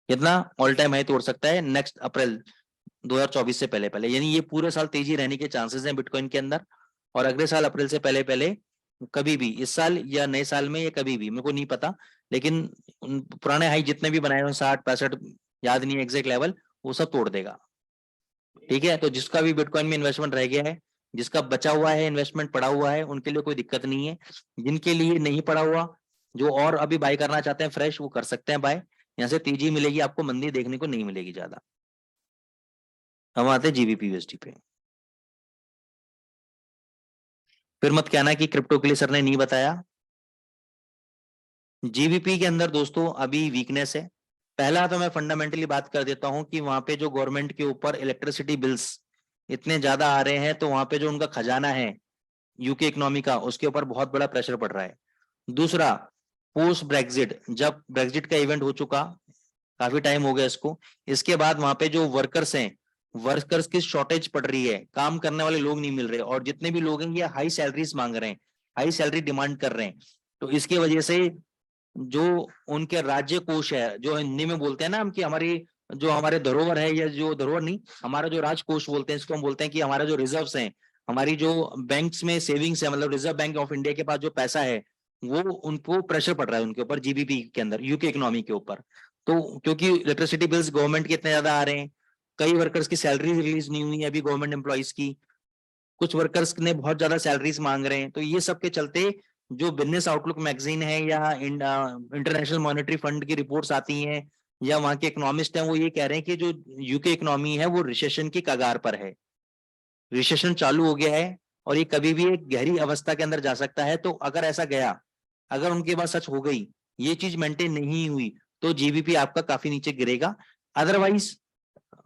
कितना ऑल टाइम हाई तोड़ सकता है, नेक्स्ट अप्रैल 2024 से पहले पहले, यानी ये पूरे साल तेजी रहने के चांसेस हैं बिटकॉइन के अंदर। और अगले साल अप्रैल से पहले पहले कभी भी, इस साल या नए साल में, या कभी भी, मेरे को नहीं पता, लेकिन पुराने हाई जितने भी बनाए हुए 60 65, याद नहीं है एग्जैक्ट लेवल, वो सब तोड़ देगा। ठीक है, तो जिसका भी बिटकॉइन में इन्वेस्टमेंट रह गया है, जिसका बचा हुआ है इन्वेस्टमेंट पड़ा हुआ है, उनके लिए कोई दिक्कत नहीं है। जिनके लिए नहीं पड़ा हुआ, जो और अभी बाय करना चाहते हैं फ्रेश, वो कर सकते हैं बाय, यहाँ से तेजी मिलेगी आपको, मंदी देखने को नहीं मिलेगी ज्यादा। हम आते हैं जीबीपी यूएसडी पे। फिर मत कहना कि क्रिप्टो के लिए सर ने नहीं बताया। जीबीपी के अंदर दोस्तों अभी वीकनेस है। पहला तो मैं फंडामेंटली बात कर देता हूं कि वहां पे जो गवर्नमेंट के ऊपर इलेक्ट्रिसिटी बिल्स इतने ज्यादा आ रहे हैं, तो वहां पे जो उनका खजाना है यूके इकोनॉमी का, उसके ऊपर बहुत बड़ा प्रेशर पड़ रहा है। दूसरा, पोस्ट ब्रेग्जिट, जब ब्रेग्जिट का इवेंट हो चुका, काफी टाइम हो गया इसको, इसके बाद वहां पे जो वर्कर्स हैं, वर्कर्स की शॉर्टेज पड़ रही है, काम करने वाले लोग नहीं मिल रहे, और जितने भी लोग हैं ये हाई सैलरीज मांग रहे हैं, हाई सैलरी डिमांड कर रहे हैं। तो इसके वजह से जो उनके राज्य कोष है, जो हिंदी में बोलते हैं ना हम कि हमारी जो हमारे धरोहर है, या जो धरोहर नहीं, हमारा जो राजकोष बोलते हैं, इसको हम बोलते हैं कि हमारा जो रिजर्व्स हैं, हमारी जो बैंक्स में सेविंग्स है, मतलब रिजर्व बैंक ऑफ इंडिया के पास जो पैसा है, वो उनको प्रेशर पड़ रहा है उनके ऊपर, जीबीपी के अंदर, यूके इकोनॉमी के ऊपर। तो क्योंकि इलेक्ट्रिसिटी बिल्स गवर्नमेंट के इतने ज्यादा आ रहे हैं, कई वर्कर्स की सैलरी रिलीज नहीं हुई है अभी गवर्नमेंट एम्प्लॉइज की, कुछ वर्कर्स ने बहुत ज्यादा सैलरीज मांग रहे हैं, तो ये सब के चलते जो बिजनेस आउटलुक मैगजीन है, या इंटरनेशनल मॉनेटरी फंड की रिपोर्ट्स आती हैं, या वहां के इकोनॉमिस्ट हैं, वो ये कह रहे हैं कि जो यूके इकोनॉमी है वो रिसेशन की कगार पर है। रिसेशन चालू हो गया है और ये कभी भी एक गहरी अवस्था के अंदर जा सकता है। तो अगर ऐसा गया, अगर उनके पास सच हो गई, ये चीज मेंटेन नहीं हुई, तो जीबीपी आपका काफी नीचे गिरेगा। अदरवाइज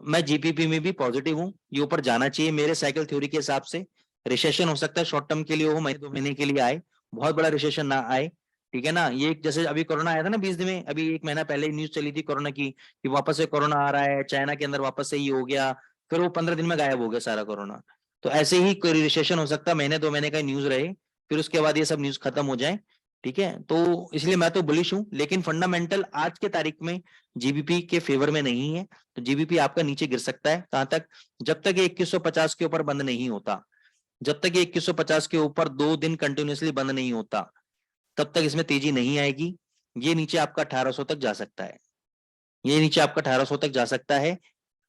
मैं जीपीपी में भी पॉजिटिव हूँ, ये ऊपर जाना चाहिए मेरे साइकिल थ्योरी के हिसाब से। रिसेशन हो सकता है शॉर्ट टर्म के लिए हो, महीने 2 महीने के लिए आए, बहुत बड़ा रिसेशन ना आए, ठीक है ना। ये जैसे अभी कोरोना आया था ना 20 दिन में, अभी 1 महीना पहले न्यूज चली थी कोरोना की कि वापस से कोरोना आ रहा है, चाइना के अंदर वापस से ये हो गया, फिर वो 15 दिन में गायब हो गया सारा कोरोना। तो ऐसे ही कोई रिसेशन हो सकता है, महीने 2 महीने का न्यूज रहे, फिर उसके बाद ये सब न्यूज खत्म हो जाए, ठीक है। तो इसलिए मैं तो बुलिश हूं, लेकिन फंडामेंटल आज के तारीख में जीबीपी के फेवर में नहीं है। तो जीबीपी आपका नीचे गिर सकता है, कहां तक, जब तक ये 2150 के ऊपर बंद नहीं होता, जब तक ये 2150 के ऊपर 2 दिन कंटिन्यूसली बंद नहीं होता, तब तक इसमें तेजी नहीं आएगी। ये नीचे आपका 1800 तक जा सकता है, ये नीचे आपका 1800 तक जा सकता है।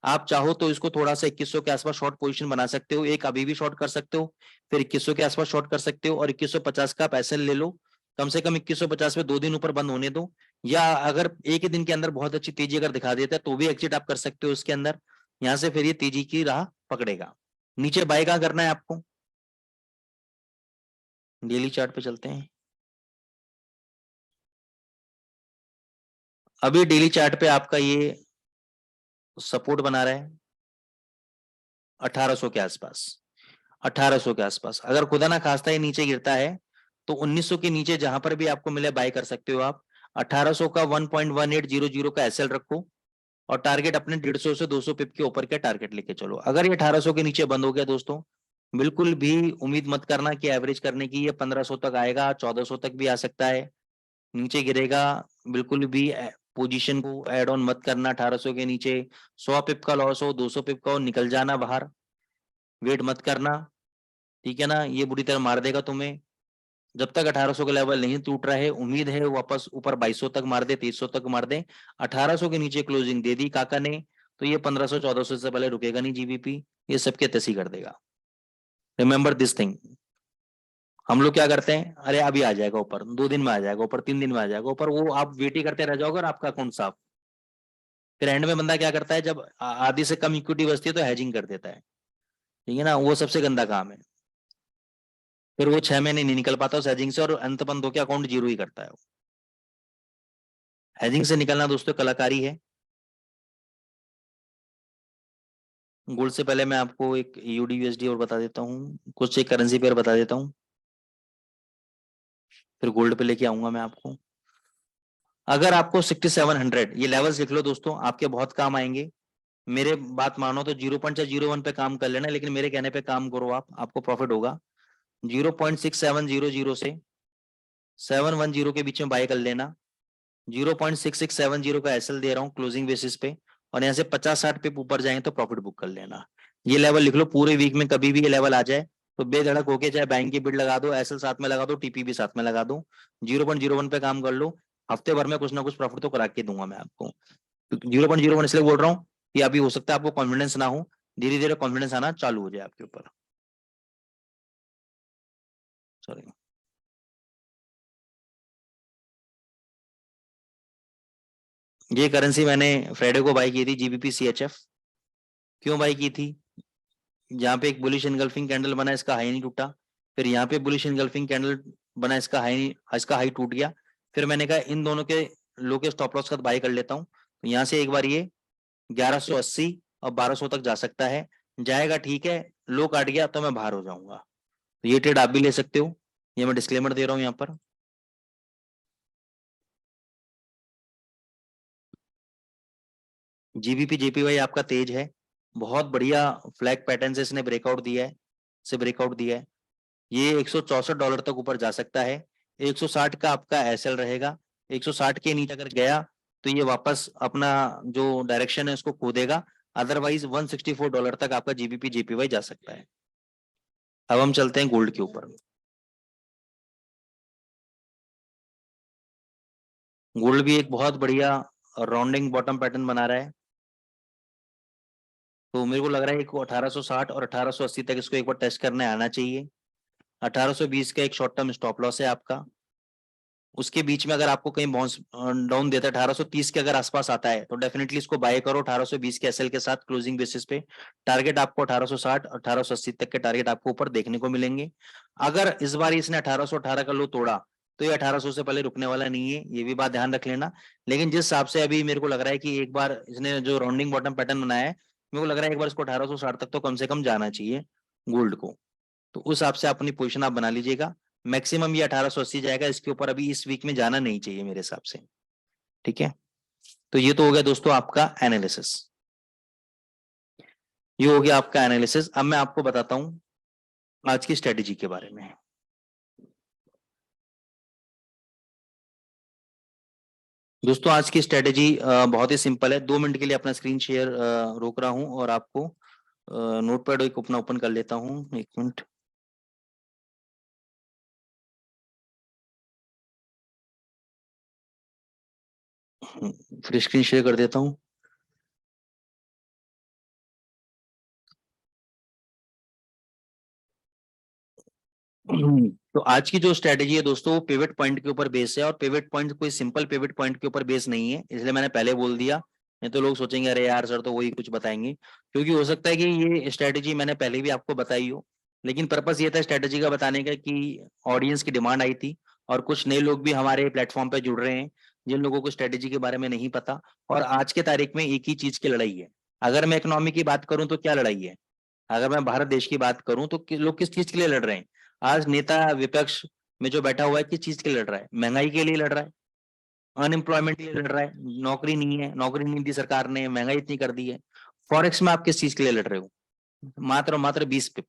आप चाहो तो इसको थोड़ा सा 2100 के आसपास शॉर्ट पोजीशन बना सकते हो, एक अभी भी शॉर्ट कर सकते हो, फिर 2100 के आसपास शॉर्ट कर सकते हो, और 2150 का आप एसएल ले लो, कम से कम 2150 में 2 दिन ऊपर बंद होने दो। या अगर एक ही दिन के अंदर बहुत अच्छी तेजी अगर दिखा देता है तो भी एग्जिट आप कर सकते हो उसके अंदर, यहाँ से फिर ये तेजी की राह पकड़ेगा। नीचे बाय कहाँ करना है आपको, डेली चार्ट पे चलते हैं। अभी डेली चार्ट पे आपका ये सपोर्ट बना रहा है 1800 के आसपास, 1800 के आसपास। अगर खुदा ना खास्ता ही नीचे गिरता है तो 1900 के नीचे जहां पर भी आपको मिले बाय कर सकते हो आप। 1800 का 1.1800 का एसएल रखो, और टारगेट अपने 150 से 200 पिप के ऊपर के टारगेट लेके चलो। अगर ये 1800 के नीचे बंद हो गया दोस्तों, बिल्कुल भी उम्मीद मत करना कि एवरेज करने की, ये 1500 तक आएगा, 1400 तक भी आ सकता है, नीचे गिरेगा। बिल्कुल भी पोजीशन को ऐड ऑन मत करना 1800 के नीचे। 100 पिप का लॉस हो, 200 पिप का हो, निकल जाना बाहर, वेट मत करना, ठीक है ना। ये बुरी तरह मार देगा तुम्हें। जब तक 1800 का लेवल नहीं टूट रहा है, उम्मीद है वापस ऊपर 2200 तक मार दे, 2300 तक मार दे। 1800 के नीचे क्लोजिंग दे दी काका ने, तो ये 1500 1400 से पहले रुकेगा नहीं जीबीपी, ये सबके तसी कर देगा। Remember this thing. हम लोग क्या करते हैं, अरे अभी आ जाएगा ऊपर, 2 दिन में आ जाएगा ऊपर, 3 दिन में आ जाएगा ऊपर, वो आप वेट ही करते रह जाओगे और आपका अकाउंट साफ। फिर एंड में बंदा क्या करता है, जब आधी से कम इक्विटी बचती है तो हैजिंग कर देता है, ठीक है ना, वो सबसे गंदा काम है। फिर वो 6 महीने नहीं निकल पाता उस हैजिंग से, और अंत बंद होकर अकाउंट जीरो ही करता है। हैजिंग से निकलना दोस्तों कलाकारी है। गोल्ड से पहले मैं आपको एक यूडी यूएसडी और बता देता हूँ, कुछ एक करेंसी पेयर बता देता हूँ, फिर गोल्ड पे लेके आऊंगा मैं आपको। अगर आपको 6700 ये लेवल्स लिख लो दोस्तों, आपके बहुत काम आएंगे। मेरे बात मानो तो 0.01 पे काम कर लेना, लेकिन मेरे कहने पे काम करो आप, आपको प्रॉफिट होगा। 0.6700 से 710 के बीच में बाय कर लेना। 0.6670 का एसएल दे रहा हूँ क्लोजिंग बेसिस पे, और यहाँ से 50-60 पे ऊपर जाए तो प्रॉफिट बुक कर लेना। ये लेवल लिख लो, पूरे वीक में कभी भी ये लेवल आ जाए तो बेधड़क होके चाहे बैंक की बिड लगा दो, एसएल साथ में लगा दो, टीपी भी साथ में लगा दो, 0.01 पे काम कर लो। हफ्ते भर में कुछ ना कुछ प्रॉफिट तो करा के दूंगा मैं आपको। 0.01 इसलिए बोल रहा हूँ कि अभी हो सकता है आपको कॉन्फिडेंस ना हो, धीरे धीरे कॉन्फिडेंस आना चालू हो जाए आपके ऊपर। सॉरी, ये करेंसी मैंने फ्राइडे को बाई की थी, जीबीपी सीएचएफ। क्यों बाई की थी, यहाँ पे एक बुलिश इनगल्फिंग कैंडल बना, इसका हाई नहीं टूटा, फिर यहाँ पे बुलिश इनगल्फिंग कैंडल बना, इसका हाई टूट गया। फिर मैंने कहा इन दोनों के लो के स्टॉप लॉस का बाई कर लेता हूँ, तो यहाँ से एक बार ये 1180 और 1200 तक जा सकता है, जाएगा ठीक है, लो काट गया तो मैं बाहर हो जाऊंगा। तो ये ट्रेड आप भी ले सकते हो, ये मैं डिस्क्लेमर दे रहा हूँ यहाँ पर। जीबीपी जेपीवाई आपका तेज है, बहुत बढ़िया फ्लैग पैटर्न से इसने ब्रेकआउट दिया है, से ब्रेकआउट दिया है। ये $164 तक ऊपर जा सकता है, 160 का आपका एसएल रहेगा। 160 के नीचे अगर गया तो ये वापस अपना जो डायरेक्शन है उसको खो देगा। अदरवाइज $164 तक आपका जीबीपी जेपीवाई जा सकता है। अब हम चलते हैं गोल्ड के ऊपर। गोल्ड भी एक बहुत बढ़िया राउंडिंग बॉटम पैटर्न बना रहा है, तो मेरे को लग रहा है कि 1860 और 1880 तक इसको एक बार टेस्ट करने आना चाहिए। 1820 का एक शॉर्ट टर्म स्टॉप लॉस है आपका, उसके बीच में अगर आपको कहीं बाउंस डाउन देता है 1830 के अगर आसपास आता है तो डेफिनेटली इसको बाय करो 1820 के एसएल के साथ क्लोजिंग बेसिस पे। टारगेट आपको 1860 1880 तक के टारगेट आपको ऊपर देखने को मिलेंगे। अगर इस बार इसने 1818 का लो तोड़ा तो ये 1800 से पहले रुकने वाला नहीं है, ये भी बात ध्यान रख लेना। लेकिन जिस हिसाब से अभी मेरे को लग रहा है कि एक बार इसने जो राउंडिंग बॉटम पैटर्न बनाया है, मेरे को लग रहा है एक बार इसको 1860 तक तो कम से कम जाना चाहिए गोल्ड को। तो उस हिसाब से अपनी पोजीशन आप बना लीजिएगा। मैक्सिमम ये 1880 जाएगा, इसके ऊपर अभी इस वीक में जाना नहीं चाहिए मेरे हिसाब से। ठीक है, तो ये तो हो गया दोस्तों आपका एनालिसिस, ये हो गया आपका एनालिसिस। अब मैं आपको बताता हूं आज की स्ट्रेटेजी के बारे में। दोस्तों आज की स्ट्रेटेजी बहुत ही सिंपल है। 2 मिनट के लिए अपना स्क्रीन शेयर रोक रहा हूं और आपको नोटपैड एक अपना ओपन कर लेता हूं, 1 मिनट। फिर स्क्रीन शेयर कर देता हूं। तो आज की जो स्ट्रेटेजी है दोस्तों वो पिवट पॉइंट के ऊपर बेस है, और पिवट पॉइंट कोई सिंपल पिवट पॉइंट के ऊपर बेस नहीं है, इसलिए मैंने पहले बोल दिया। नहीं तो लोग सोचेंगे अरे यार सर तो वही कुछ बताएंगे, क्योंकि हो सकता है कि ये स्ट्रेटेजी मैंने पहले भी आपको बताई हो, लेकिन पर्पस ये था स्ट्रेटेजी का बताने का कि ऑडियंस की डिमांड आई थी, और कुछ नए लोग भी हमारे प्लेटफॉर्म पे जुड़ रहे हैं जिन लोगों को स्ट्रेटेजी के बारे में नहीं पता। और आज के तारीख में एक ही चीज की लड़ाई है। अगर मैं इकोनॉमी की बात करूं तो क्या लड़ाई है, अगर मैं भारत देश की बात करूं तो लोग किस चीज के लिए लड़ रहे हैं। आज नेता विपक्ष में जो बैठा हुआ है किस चीज के लिए लड़ रहा है, महंगाई के लिए लड़ रहा है, अनएम्प्लॉयमेंट के लिए लड़ रहा है, नौकरी नहीं है, नौकरी नहीं दी सरकार ने, महंगाई इतनी कर दी है। फॉरेक्स में आप किस चीज के लिए लड़ रहे हो, मात्र मात्र 20 पिप,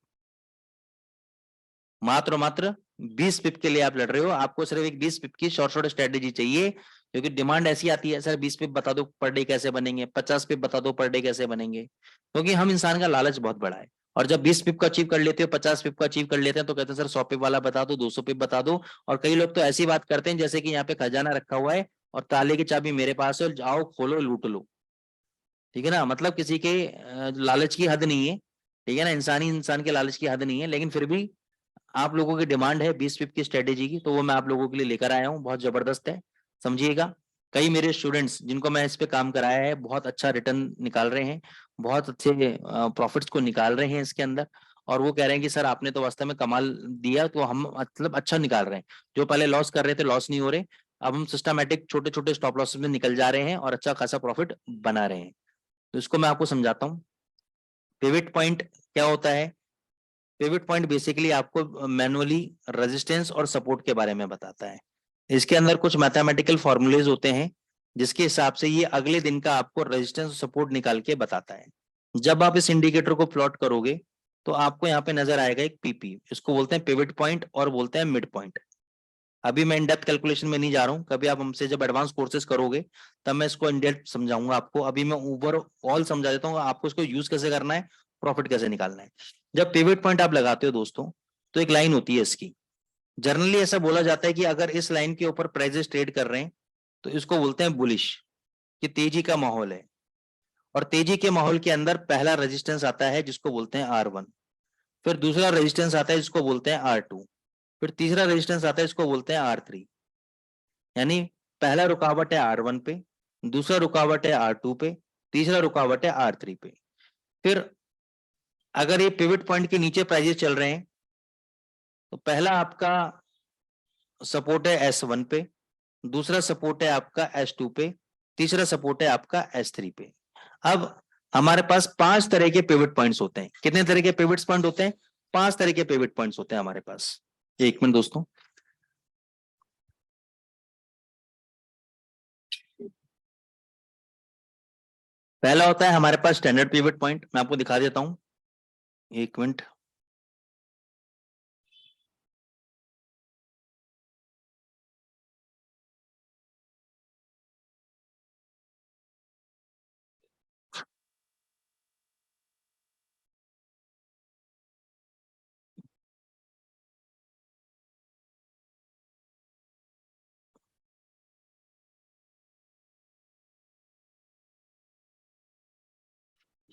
मात्र 20 पिप के लिए आप लड़ रहे हो। आपको सिर्फ एक 20 पिप की शॉर्ट शॉर्ट स्ट्रेटेजी चाहिए, क्योंकि डिमांड ऐसी आती है सर 20 पिप बता दो पर डे कैसे बनेंगे, 50 पिप बता दो पर डे कैसे बनेंगे, क्योंकि हम इंसान का लालच बहुत बड़ा है। और जब 20 पिप का अचीव कर लेते हो, 50 पिप का अचीव कर लेते हैं, तो कहते हैं सर 100 पिप वाला बता दो, 200 पिप बता दो। और कई लोग तो ऐसी बात करते हैं जैसे कि यहाँ पे खजाना रखा हुआ है और ताले की चाबी मेरे पास है और जाओ खोलो लूट लो। ठीक है ना, मतलब किसी के लालच की हद नहीं है। ठीक है ना, इंसान के लालच की हद नहीं है, लेकिन फिर भी आप लोगों की डिमांड है 20 पिप की स्ट्रेटेजी की, तो वो मैं आप लोगों के लिए लेकर आया हूँ, बहुत जबरदस्त है, समझिएगा। कई मेरे स्टूडेंट्स जिनको मैं इस पे काम कराया है बहुत अच्छा रिटर्न निकाल रहे हैं, बहुत अच्छे प्रॉफिट्स को निकाल रहे हैं इसके अंदर। और वो कह रहे हैं कि सर आपने तो वास्तव में कमाल दिया, तो हम मतलब अच्छा निकाल रहे हैं। जो पहले लॉस कर रहे थे लॉस नहीं हो रहे, अब हम सिस्टमैटिक छोटे छोटे स्टॉप लॉस में निकल जा रहे हैं और अच्छा खासा प्रॉफिट बना रहे हैं। तो इसको मैं आपको समझाता हूँ। पिवट पॉइंट क्या होता है। पिवट पॉइंट बेसिकली आपको मैनुअली रेजिस्टेंस और सपोर्ट के बारे में बताता है। इसके अंदर कुछ मैथमेटिकल फॉर्मूलेज होते हैं जिसके हिसाब से ये अगले दिन का आपको रेजिस्टेंस और सपोर्ट निकाल के बताता है। जब आप इस इंडिकेटर को प्लॉट करोगे तो आपको यहाँ पे नजर आएगा एक पीपी, इसको बोलते हैं पिवट पॉइंट और बोलते हैं मिड पॉइंट। अभी मैं इन डेप्थ कैलकुलेशन में नहीं जा रहा हूँ, कभी आप हमसे जब एडवांस कोर्सेज करोगे तब मैं इसको इन डेप्थ समझाऊंगा आपको। अभी मैं ओवरऑल समझा देता हूँ आपको इसको यूज कैसे करना है, प्रॉफिट कैसे निकालना है। जब पिवट पॉइंट आप लगाते हो दोस्तों तो एक लाइन होती है इसकी, जनरली ऐसा बोला जाता है कि अगर इस लाइन के ऊपर प्राइजेस ट्रेड कर रहे हैं तो इसको बोलते हैं बुलिश, कि तेजी का माहौल है। और तेजी के माहौल के अंदर पहला रेजिस्टेंस आता है जिसको बोलते हैं R1, फिर दूसरा रेजिस्टेंस आता है जिसको बोलते हैं R2, फिर तीसरा रेजिस्टेंस आता है जिसको बोलते हैं R3। यानी पहला रुकावट है R1 पे, दूसरा रुकावट है R2 पे, तीसरा रुकावट है R3 पे। फिर अगर ये पिवट पॉइंट के नीचे प्राइजेस चल रहे हैं तो पहला आपका सपोर्ट है S1 पे, दूसरा सपोर्ट है आपका S2 पे, तीसरा सपोर्ट है आपका S3 पे। अब हमारे पास 5 तरह के पिवट पॉइंट्स होते हैं। कितने तरह के पिवट पॉइंट होते हैं, 5 तरह के पिवट पॉइंट्स होते हैं हमारे पास। 1 मिनट दोस्तों। पहला होता है हमारे पास स्टैंडर्ड पिवट पॉइंट, मैं आपको दिखा देता हूं, 1 मिनट।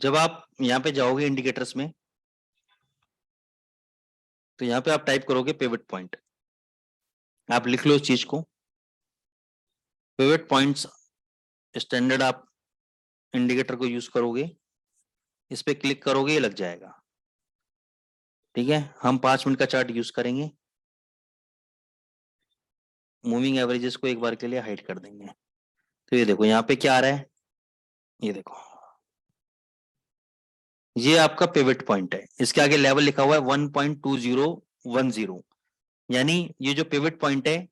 जब आप यहाँ पे जाओगे इंडिकेटर्स में तो यहाँ पे आप टाइप करोगे पिवट पॉइंट, आप लिख लो इस चीज को। पिवट पॉइंट्स स्टैंडर्ड आप इंडिकेटर को यूज करोगे, इस पे क्लिक करोगे, ये लग जाएगा। ठीक है, हम 5 मिनट का चार्ट यूज करेंगे। मूविंग एवरेजेस को एक बार के लिए हाइड कर देंगे। तो ये देखो यहाँ पे क्या आ रहा है, ये देखो, ये आपका पिवट पॉइंट है, इसके आगे लेवल लिखा हुआ है 1.2010, यानी ये जो पिवट पॉइंट है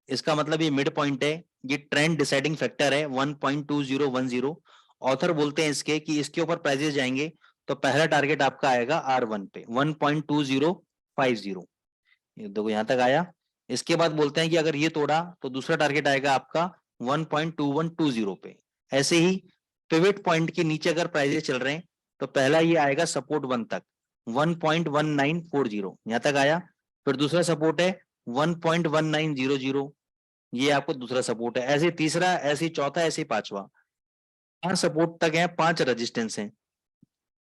इसका मतलब ये मिड पॉइंट है, ये ट्रेंड डिसाइडिंग फैक्टर है 1.2010। ऑथर बोलते हैं इसके कि इसके ऊपर प्राइजेस जाएंगे तो पहला टारगेट आपका आएगा R1 पे 1.2050। ये देखो यहां तक आया। इसके बाद बोलते हैं कि अगर ये तोड़ा तो दूसरा टारगेट आएगा आपका 1.2120 पे। ऐसे ही पिवट पॉइंट के नीचे अगर प्राइजेस चल रहे हैं तो पहला ये आएगा सपोर्ट 1 तक 1.1940, यहां तक आया। फिर दूसरा सपोर्ट है 1.1900, ये आपको दूसरा सपोर्ट है। ऐसे तीसरा, ऐसे चौथा, ऐसे पांचवा, 5 सपोर्ट तक है, 5 रेजिस्टेंस हैं।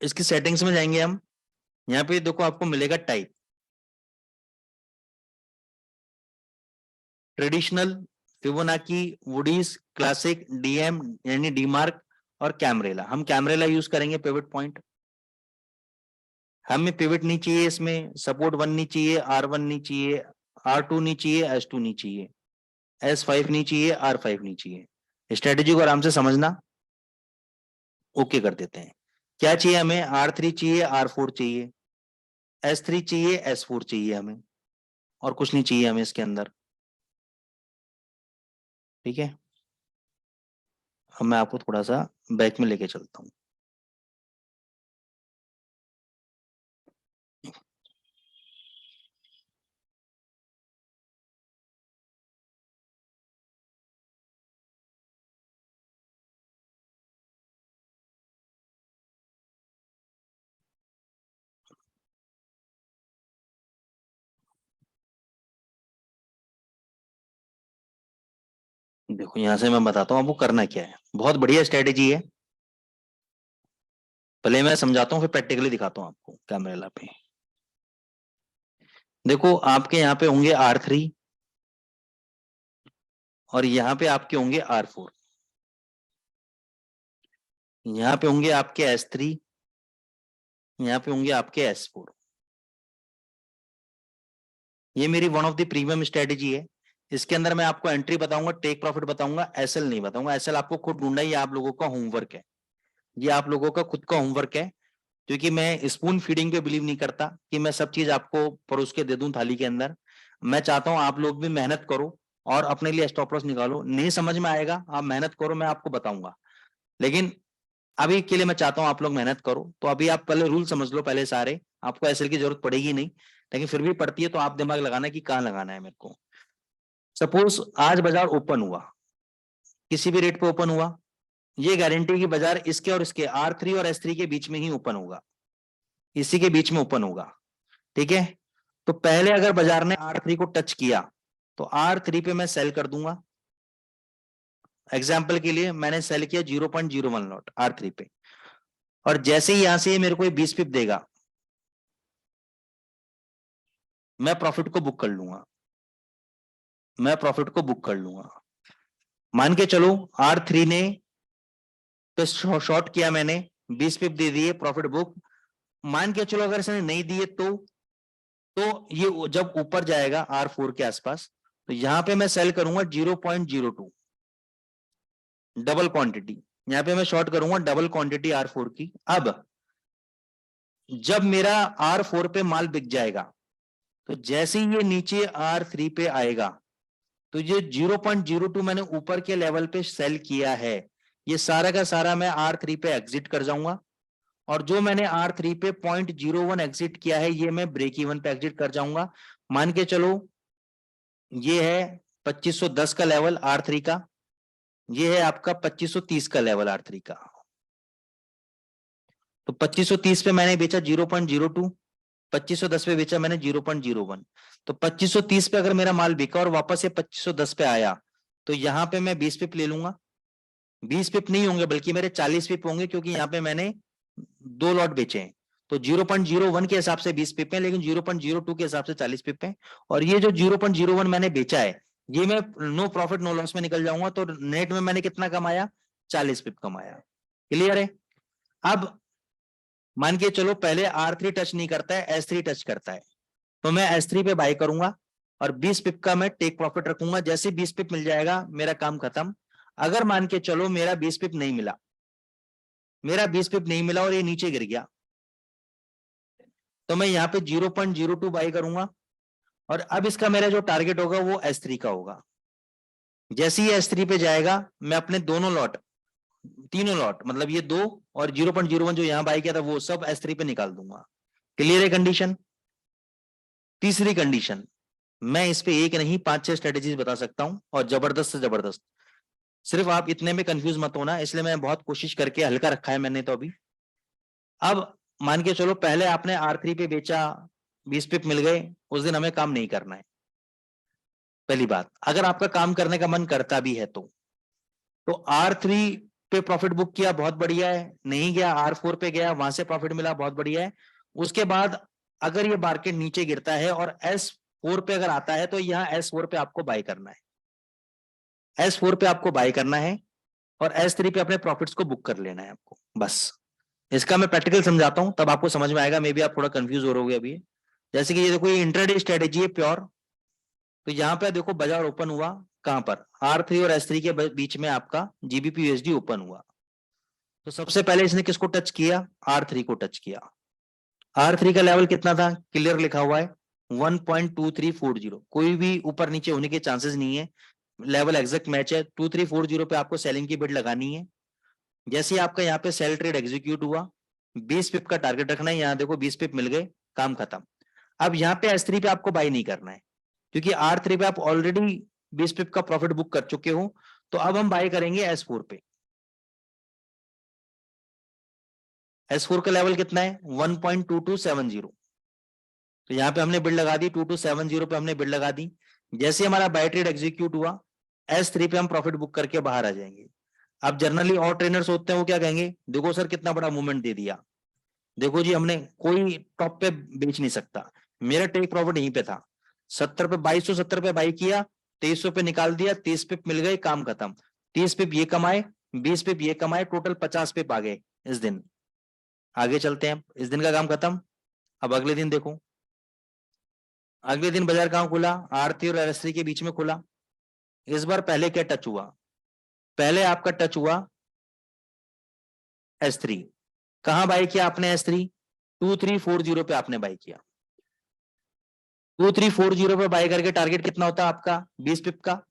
इसकी सेटिंग्स में जाएंगे हम, यहाँ पे देखो आपको मिलेगा type, traditional, Fibonacci, Woodie's, classic, DM यानी डीमार्क और कैमरेला। हम कैमरेला यूज करेंगे पिवट पॉइंट। हमें पिवट नहीं चाहिए, इसमें सपोर्ट 1 नहीं चाहिए, R1 नहीं चाहिए, R2 नहीं चाहिए, S2 नहीं चाहिए, S5 नहीं चाहिए, R5 नहीं चाहिए। स्ट्रेटेजी को आराम से समझना। ओके कर देते हैं। क्या चाहिए हमें, R3 चाहिए, R4 चाहिए, S3 चाहिए, S4 चाहिए हमें, और कुछ नहीं चाहिए हमें इसके अंदर। ठीक है, अब मैं आपको थोड़ा सा बैक में लेके चलता हूँ। देखो यहां से मैं बताता हूँ आपको करना क्या है, बहुत बढ़िया स्ट्रेटेजी है। पहले मैं समझाता हूँ फिर प्रैक्टिकली दिखाता हूँ आपको कैमरेला पे। देखो आपके यहाँ पे होंगे R3 और यहाँ पे आपके होंगे R4, यहाँ पे होंगे आपके S3, यहाँ पे होंगे आपके S4। ये मेरी one of the premium strategy है। इसके अंदर मैं आपको एंट्री बताऊंगा, टेक प्रॉफिट बताऊंगा, एसएल नहीं बताऊंगा। एसएल आपको खुद ढूंढना, ये आप लोगों का होमवर्क है, ये आप लोगों का खुद का होमवर्क है। क्योंकि मैं स्पून फीडिंग पे बिलीव नहीं करता कि मैं सब चीज आपको परोस के दे दूं थाली के अंदर। मैं चाहता हूं आप लोग भी मेहनत करो और अपने लिए स्टॉप लॉस निकालो। नहीं समझ में आएगा, आप मेहनत करो, मैं आपको बताऊंगा। लेकिन अभी के लिए मैं चाहता हूं आप लोग मेहनत करो। तो अभी आप पहले रूल समझ लो पहले सारे, आपको एसएल की जरूरत पड़ेगी नहीं, लेकिन फिर भी पड़ती है तो आप दिमाग लगाना कि कहाँ लगाना है मेरे को। सपोज आज बाजार ओपन हुआ, किसी भी रेट पे ओपन हुआ, ये गारंटी की बाजार इसके और इसके R3 और S3 के बीच में ही ओपन होगा, इसी के बीच में ओपन होगा। ठीक है, तो पहले अगर बाजार ने R3 को टच किया तो R3 पे मैं सेल कर दूंगा। एग्जाम्पल के लिए मैंने सेल किया 0.01 लॉट R3 पे, और जैसे ही यहां से मेरे को 20 पिप देगा, मैं प्रॉफिट को बुक कर लूंगा, मैं प्रॉफिट को बुक कर लूंगा। मान के चलो R3 ने तो शॉर्ट किया मैंने, 20 पिप दे दिए, प्रॉफिट बुक। मान के चलो अगर इसने नहीं दिए तो ये जब ऊपर जाएगा R4 के आसपास, तो यहां पे मैं सेल करूंगा 0.02, डबल क्वांटिटी। यहां पे मैं शॉर्ट करूंगा डबल क्वांटिटी R4 की। अब जब मेरा R4 पे माल बिक जाएगा, तो जैसे ही ये नीचे R3 पे आएगा, तो ये 0.02 मैंने ऊपर के लेवल पे सेल किया है, ये सारा का सारा मैं R3 पे एग्जिट कर जाऊंगा। और जो मैंने R3 पे 0.01 एग्जिट किया है, ये मैं ब्रेक इवन पे एग्जिट कर जाऊंगा। मान के चलो ये है 2510 का लेवल R3 का, ये है आपका 2530 का लेवल R3 का। तो 2530 पे मैंने बेचा 0.02, 2510 पे बेचा मैंने 0.01। तो 2530 पे अगर मेरा माल बिका और वापस से 2510 पे आया, तो यहां पे मैं 20 पिप ले लूंगा। 20 पिप नहीं होंगे बल्कि मेरे 40 पिप होंगे, क्योंकि यहाँ पे मैंने 2 लॉट बेचे हैं। तो 0.01 के हिसाब से 20 पिप है, लेकिन 0.02 के हिसाब से 40 पिप है। और ये जो 0.01 मैंने बेचा है, ये मैं नो प्रॉफिट नो लॉस में निकल जाऊंगा, तो नेट में मैंने कितना कमाया, 40 पिप कमाया। क्लियर है? अब मान के चलो पहले R3 टच नहीं करता है, S3 टच करता है, तो मैं S3 पे बाय करूंगा और 20 पिप का मैं टेक प्रॉफिट रखूंगा। जैसे 20 पिप मिल जाएगा मेरा काम खत्म। अगर मान के चलो मेरा 20 पिप नहीं मिला, मेरा 20 पिप नहीं मिला और ये नीचे गिर गया, तो मैं यहाँ पे 0.02 बाय करूंगा और अब इसका मेरा जो टारगेट होगा वो S3 का होगा। जैसे ही S3 पे जाएगा मैं अपने दोनों लॉट, तीनों लॉट मतलब ये दो और 0.01 जो यहां बाय किया था वो सब S3 पे निकाल दूंगा। क्लियर है कंडीशन? तीसरी कंडीशन, मैं इस पे एक नहीं 5-6 स्ट्रेटेजीज बता सकता हूं और जबरदस्त से जबरदस्त। सिर्फ आप इतने में कंफ्यूज मत होना, इसलिए मैं बहुत कोशिश करके हल्का रखा है मैंने तो अभी। अब मान के चलो पहले आपने R3 पे बेचा, 20 पिप मिल गए, उस दिन हमें काम नहीं करना है। पहली बात, अगर आपका काम करने का मन करता भी है तो R3 पे प्रॉफिट बुक किया, बहुत बढ़िया है। नहीं गया, R4 पे गया, वहां से प्रॉफिट मिला, बहुत बढ़िया है। उसके बाद अगर ये मार्केट नीचे गिरता है और S4 पे अगर आता है तो यहाँ S4 पे आपको बाय करना है, S4 पे आपको बाय करना है और S3 पे अपने प्रॉफिट्स को बुक कर लेना है आपको, बस। इसका मैं प्रैक्टिकल समझाता हूं तब आपको समझ में आएगा, मे बी आप थोड़ा कंफ्यूज हो रहे अभी। जैसे कि ये देखो, ये इंट्राडे स्ट्रेटेजी है प्योर। तो यहाँ पे देखो बाजार ओपन हुआ कहां पर, R3 और S3 के बीच में आपका GBP USD ओपन हुआ। तो सबसे पहले इसने किसको टच किया, R3 को टच किया। R3 का लेवल कितना था, क्लियर लिखा हुआ है 1.2340। कोई भी ऊपर नीचे होने के चांसेस नहीं है, लेवल एग्जैक्ट मैच है। 2340 पे आपको सेलिंग की बिड लगानी है। जैसे ही आपका यहाँ पे सेल ट्रेड एग्जीक्यूट हुआ, 20 पिप का टारगेट रखना है। यहाँ देखो 20 पिप मिल गए, काम खत्म। अब यहाँ पे S3 पे आपको बाई नहीं करना है, क्योंकि R3 पे आप ऑलरेडी 20 पिप का प्रॉफिट बुक कर चुके हो। तो अब हम बाई करेंगे S4 पे। S4 का लेवल कितना है, 1.2270। तो यहाँ पे हमने बिड लगा दी, 2270 पे हमने बिड लगा दी। जैसे हमारा बाय ट्रेड एग्जीक्यूट हुआ, S3 पे हम प्रॉफिट बुक करके बाहर आ जाएंगे। अब जनरली और ट्रेनर्स होते हैं वो क्या कहेंगे, देखो सर कितना बड़ा मूवमेंट दे दिया, देखो जी हमने कोई टॉप पे बेच नहीं सकता। मेरा टेक प्रॉफिट यहीं पे था, 70 पे 2270 पे बाई किया, 2300 पे निकाल दिया, 30 पिप मिल गए, काम खत्म। 30 पिप ये कमाए, 20 पिप ये कमाए, टोटल 50 पिप आ गए इस दिन। आगे चलते हैं, इस दिन का काम खत्म। अब अगले दिन देखो, अगले दिन बाजार कहां खुला, R3 और S3 के बीच में खुला। इस बार पहले क्या टच हुआ, पहले आपका टच हुआ S3। कहां बाई किया आपने S3, 2340 पे आपने बाई किया। 2340 पे बाई करके टारगेट कितना होता है आपका, 20 पिप का।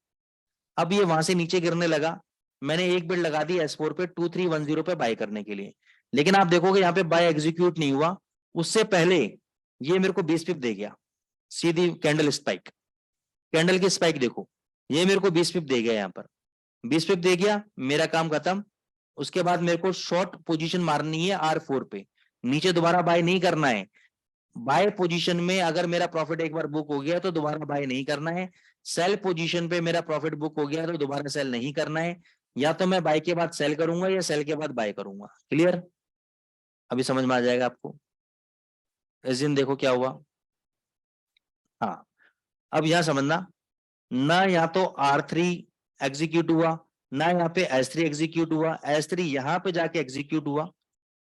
अब ये वहां से नीचे गिरने लगा, मैंने एक बिड लगा दी S4 पे 2310 पे बाय करने के लिए। लेकिन आप देखोगे यहाँ पे बाय एग्जीक्यूट नहीं हुआ, उससे पहले ये मेरे को 20 पिप दे गया, सीधी कैंडल स्पाइक। कैंडल की स्पाइक देखो, ये मेरे को 20 पिप दे गया, यहाँ पर 20 पिप दे गया, मेरा काम खत्म। उसके बाद मेरे को शॉर्ट पोजीशन मारनी है R4 पे, नीचे दोबारा बाय नहीं करना है। बाय पोजीशन में अगर मेरा प्रॉफिट एक बार बुक हो गया तो दोबारा बाय नहीं करना है। सेल पोजीशन पे मेरा प्रॉफिट बुक हो गया तो दोबारा सेल नहीं करना है। या तो मैं बाय के बाद सेल करूंगा या सेल के बाद बाय करूंगा। क्लियर? अभी समझ में आ जाएगा आपको। इस दिन देखो क्या हुआ। हाँ, अब यहां समझना, ना यहाँ तो R3 एग्जीक्यूट हुआ, ना यहाँ पे S3 एग्जीक्यूट हुआ। S3 यहाँ पे जाके एग्जीक्यूट हुआ,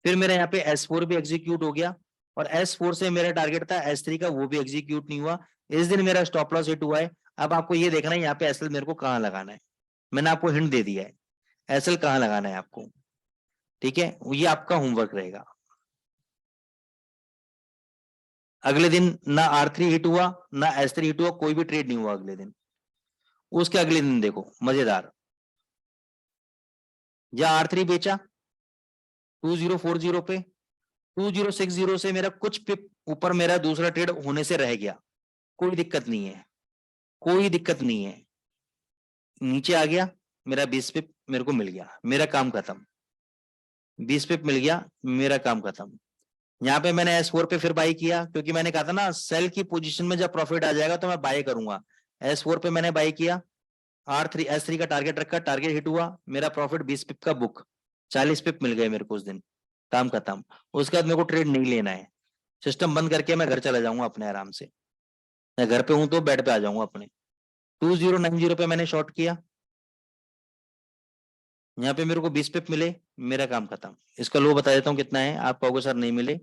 फिर मेरा यहाँ पे S4 भी एग्जीक्यूट हो गया और S4 से मेरा टारगेट था S3 का, वो भी एग्जीक्यूट नहीं हुआ। इस दिन मेरा स्टॉप लॉस हिट हुआ है। अब आपको ये देखना है यहाँ पे एसएल मेरे को कहाँ लगाना है। मैंने आपको हिंट दे दिया है, एसएल कहाँ लगाना है आपको। ठीक है, ये आपका होमवर्क रहेगा। अगले दिन ना R3 हिट हुआ ना S3 हिट हुआ, कोई भी ट्रेड नहीं हुआ अगले दिन। उसके अगले दिन देखो मजेदार, या R3 बेचा 2040 पे, 2060 से मेरा कुछ पिप ऊपर मेरा दूसरा ट्रेड होने से रह गया, कोई दिक्कत नहीं है, कोई दिक्कत नहीं है। नीचे आ गया, मेरा 20 पिप मेरे को मिल गया, मेरा काम खत्म। 20 पिप मिल गया, मेरा काम खत्म। यहाँ पे मैंने S4 पे फिर बाई किया, क्योंकि मैंने कहा था ना सेल की पोजीशन में जब प्रॉफिट आ जाएगा तो मैं बाई करूंगा। S4 पे मैंने बाई किया, R3 S3 का टारगेट रखा, टारगेट हिट हुआ, मेरा प्रॉफिट 20 पिप का बुक, 40 पिप मिल गए मेरे को उस दिन, काम खत्म। उसके बाद मेरे को ट्रेड नहीं लेना है, सिस्टम बंद करके मैं घर चला जाऊंगा अपने आराम से। मैं घर पे हूं तो बेड पे आ जाऊंगा अपने। 2090 पे मैंने शॉर्ट किया, यहाँ पे मेरे को 20 पिप मिले, मेरा काम खत्म। इसका लो बता देता हूँ कितना है, आप कहोगे सर नहीं मिले,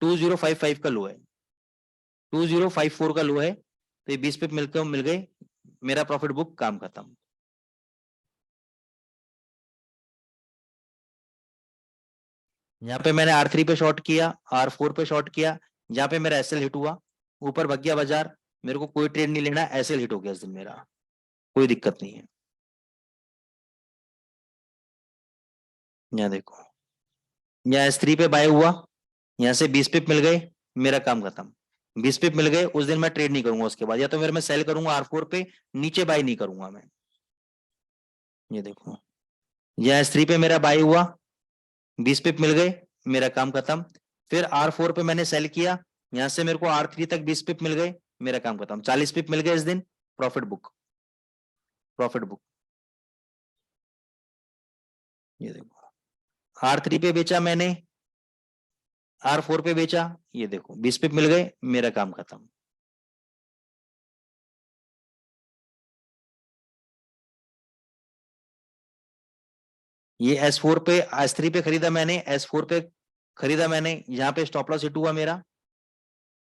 2055 का लो है, 2054 का लो है, तो ये 20 पिप मिल गए, मेरा प्रॉफिट बुक, काम खत्म। यहाँ पे मैंने R3 पे शॉर्ट किया, R4 पे शॉर्ट किया, जहां पे मेरा एसएल हिट हुआ, ऊपर भग गया बाजार, मेरे को कोई ट्रेड नहीं लेना, एसएल हिट हो गया इस दिन मेरा, कोई दिक्कत नहीं है। यहाँ देखो, यहाँ S3 पे बाय हुआ, यहाँ से 20 पिप मिल गए, मेरा काम खत्म। 20 पिप मिल गए, उस दिन मैं ट्रेड नहीं करूंगा, उसके बाद या तो फिर मैं सेल करूंगा R4 पे, नीचे बाय नहीं करूंगा मैं। ये देखो, यहाँ S3 पे मेरा बाय हुआ, 20 पिप मिल गए, मेरा काम खत्म। फिर R4 पे मैंने सेल किया, यहां से मेरे को R3 तक 20 पिप मिल गए, मेरा काम खत्म। 40 पिप मिल गए इस दिन, प्रॉफिट बुक, प्रॉफिट बुक। ये देखो, R3 पे बेचा मैंने, R4 पे बेचा, ये देखो 20 पिप मिल गए, मेरा काम खत्म। ये S4 पे, S3 पे खरीदा मैंने, S4 पे खरीदा मैंने, यहाँ पे स्टॉप लॉस हिट हुआ मेरा,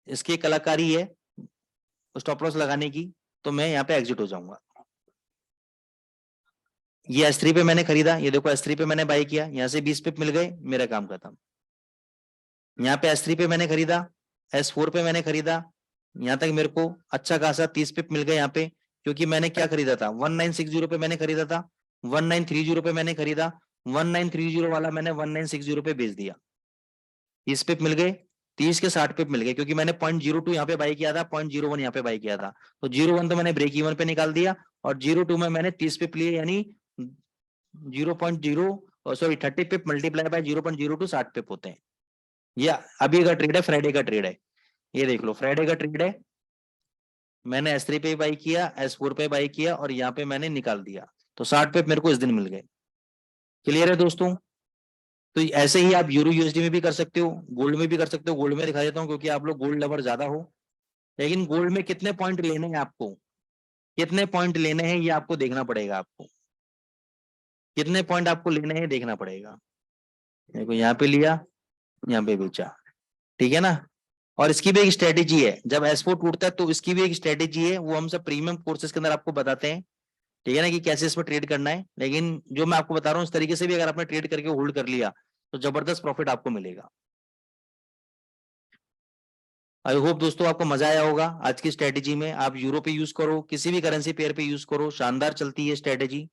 इसकी कलाकारी है स्टॉप लॉस लगाने की, तो मैं यहाँ पे एग्जिट हो जाऊंगा। ये S3 पे मैंने खरीदा, ये देखो S3 पे मैंने बाई किया, यहाँ से 20 पिप मिल गए, मेरा काम खत्म। यहाँ पे S3 पे मैंने खरीदा, S4 पे मैंने खरीदा, यहाँ तक मेरे को अच्छा खासा 30 पिप मिल गए यहाँ पे, क्योंकि मैंने क्या खरीदा था, 1960 पे मैंने खरीदा था, 1930 पे मैंने खरीदा, 1930 वाला मैंने 1960 पे बेच दिया, 30 पिप मिल गए, 30 के 60 पिप मिल गए, क्योंकि मैंने 0.02 यहाँ पे बाई किया था, 0.01 यहाँ पे बाई किया था, तो 0.1 तो मैंने ब्रेक इवन पे निकाल दिया, और 0.2 में मैंने 30 पिप लिए, यानी 0.0 सॉरी 30 पिप मल्टीप्लाई बाय 0.02 60 पिप होते हैं। ये अभी का ट्रेड है, फ्राइडे का ट्रेड है, ये देख लो फ्राइडे का ट्रेड है, मैंने S3 पे बाई किया, S4 पे बाई किया, और यहाँ पे मैंने निकाल दिया, तो 60 पे मेरे को इस दिन मिल गए। क्लियर है दोस्तों? तो ऐसे ही आप यूरो यूएसडी में भी कर सकते हो, गोल्ड में भी कर सकते हो। गोल्ड में दिखा देता हूँ क्योंकि आप लोग गोल्ड लवर ज्यादा हो, लेकिन गोल्ड में कितने पॉइंट लेने हैं आपको, कितने पॉइंट लेने हैं ये आपको देखना पड़ेगा, आपको कितने पॉइंट आपको लेने हैं देखना पड़ेगा। देखो यहाँ पे लिया, यहाँ पे बेचा, ठीक है ना। और इसकी भी एक स्ट्रेटेजी है, जब S4 टूटता है तो इसकी भी एक स्ट्रेटेजी है, वो हम सब प्रीमियम कोर्सेज के अंदर आपको बताते हैं, ठीक है ना, कि कैसे इसमें ट्रेड करना है। लेकिन जो मैं आपको बता रहा हूँ, इस तरीके से भी अगर आपने ट्रेड करके होल्ड कर लिया तो जबरदस्त प्रॉफिट आपको मिलेगा। आई होप दोस्तों आपको मजा आया होगा आज की स्ट्रेटेजी में। आप यूरो पे यूज करो, किसी भी करेंसी पेयर पे यूज करो, शानदार चलती है स्ट्रेटेजी।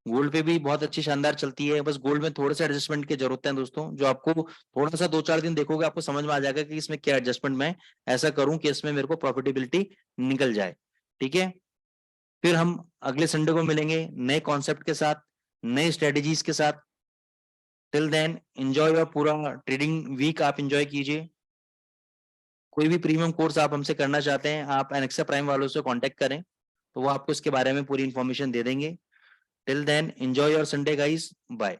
गोल्ड पे भी बहुत अच्छी शानदार चलती है, बस गोल्ड में थोड़े से एडजस्टमेंट की जरूरत है दोस्तों, जो आपको थोड़ा सा 2-4 दिन देखोगे आपको समझ में आ जाएगा कि इसमें क्या एडजस्टमेंट मैं ऐसा करूं कि इसमें मेरे को प्रॉफिटेबिलिटी निकल जाए, ठीक है। फिर हम अगले संडे को मिलेंगे नए कॉन्सेप्ट के साथ, नए स्ट्रेटेजीज के साथ। टिल देन एंजॉय योर पूरा ट्रेडिंग वीक, आप एंजॉय कीजिए। कोई भी प्रीमियम कोर्स आप हमसे करना चाहते हैं, आप एनेक्सा प्राइम वालों से कांटेक्ट करें, तो वो आपको इसके बारे में पूरी इंफॉर्मेशन दे देंगे। Till then enjoy your Sunday guys, bye.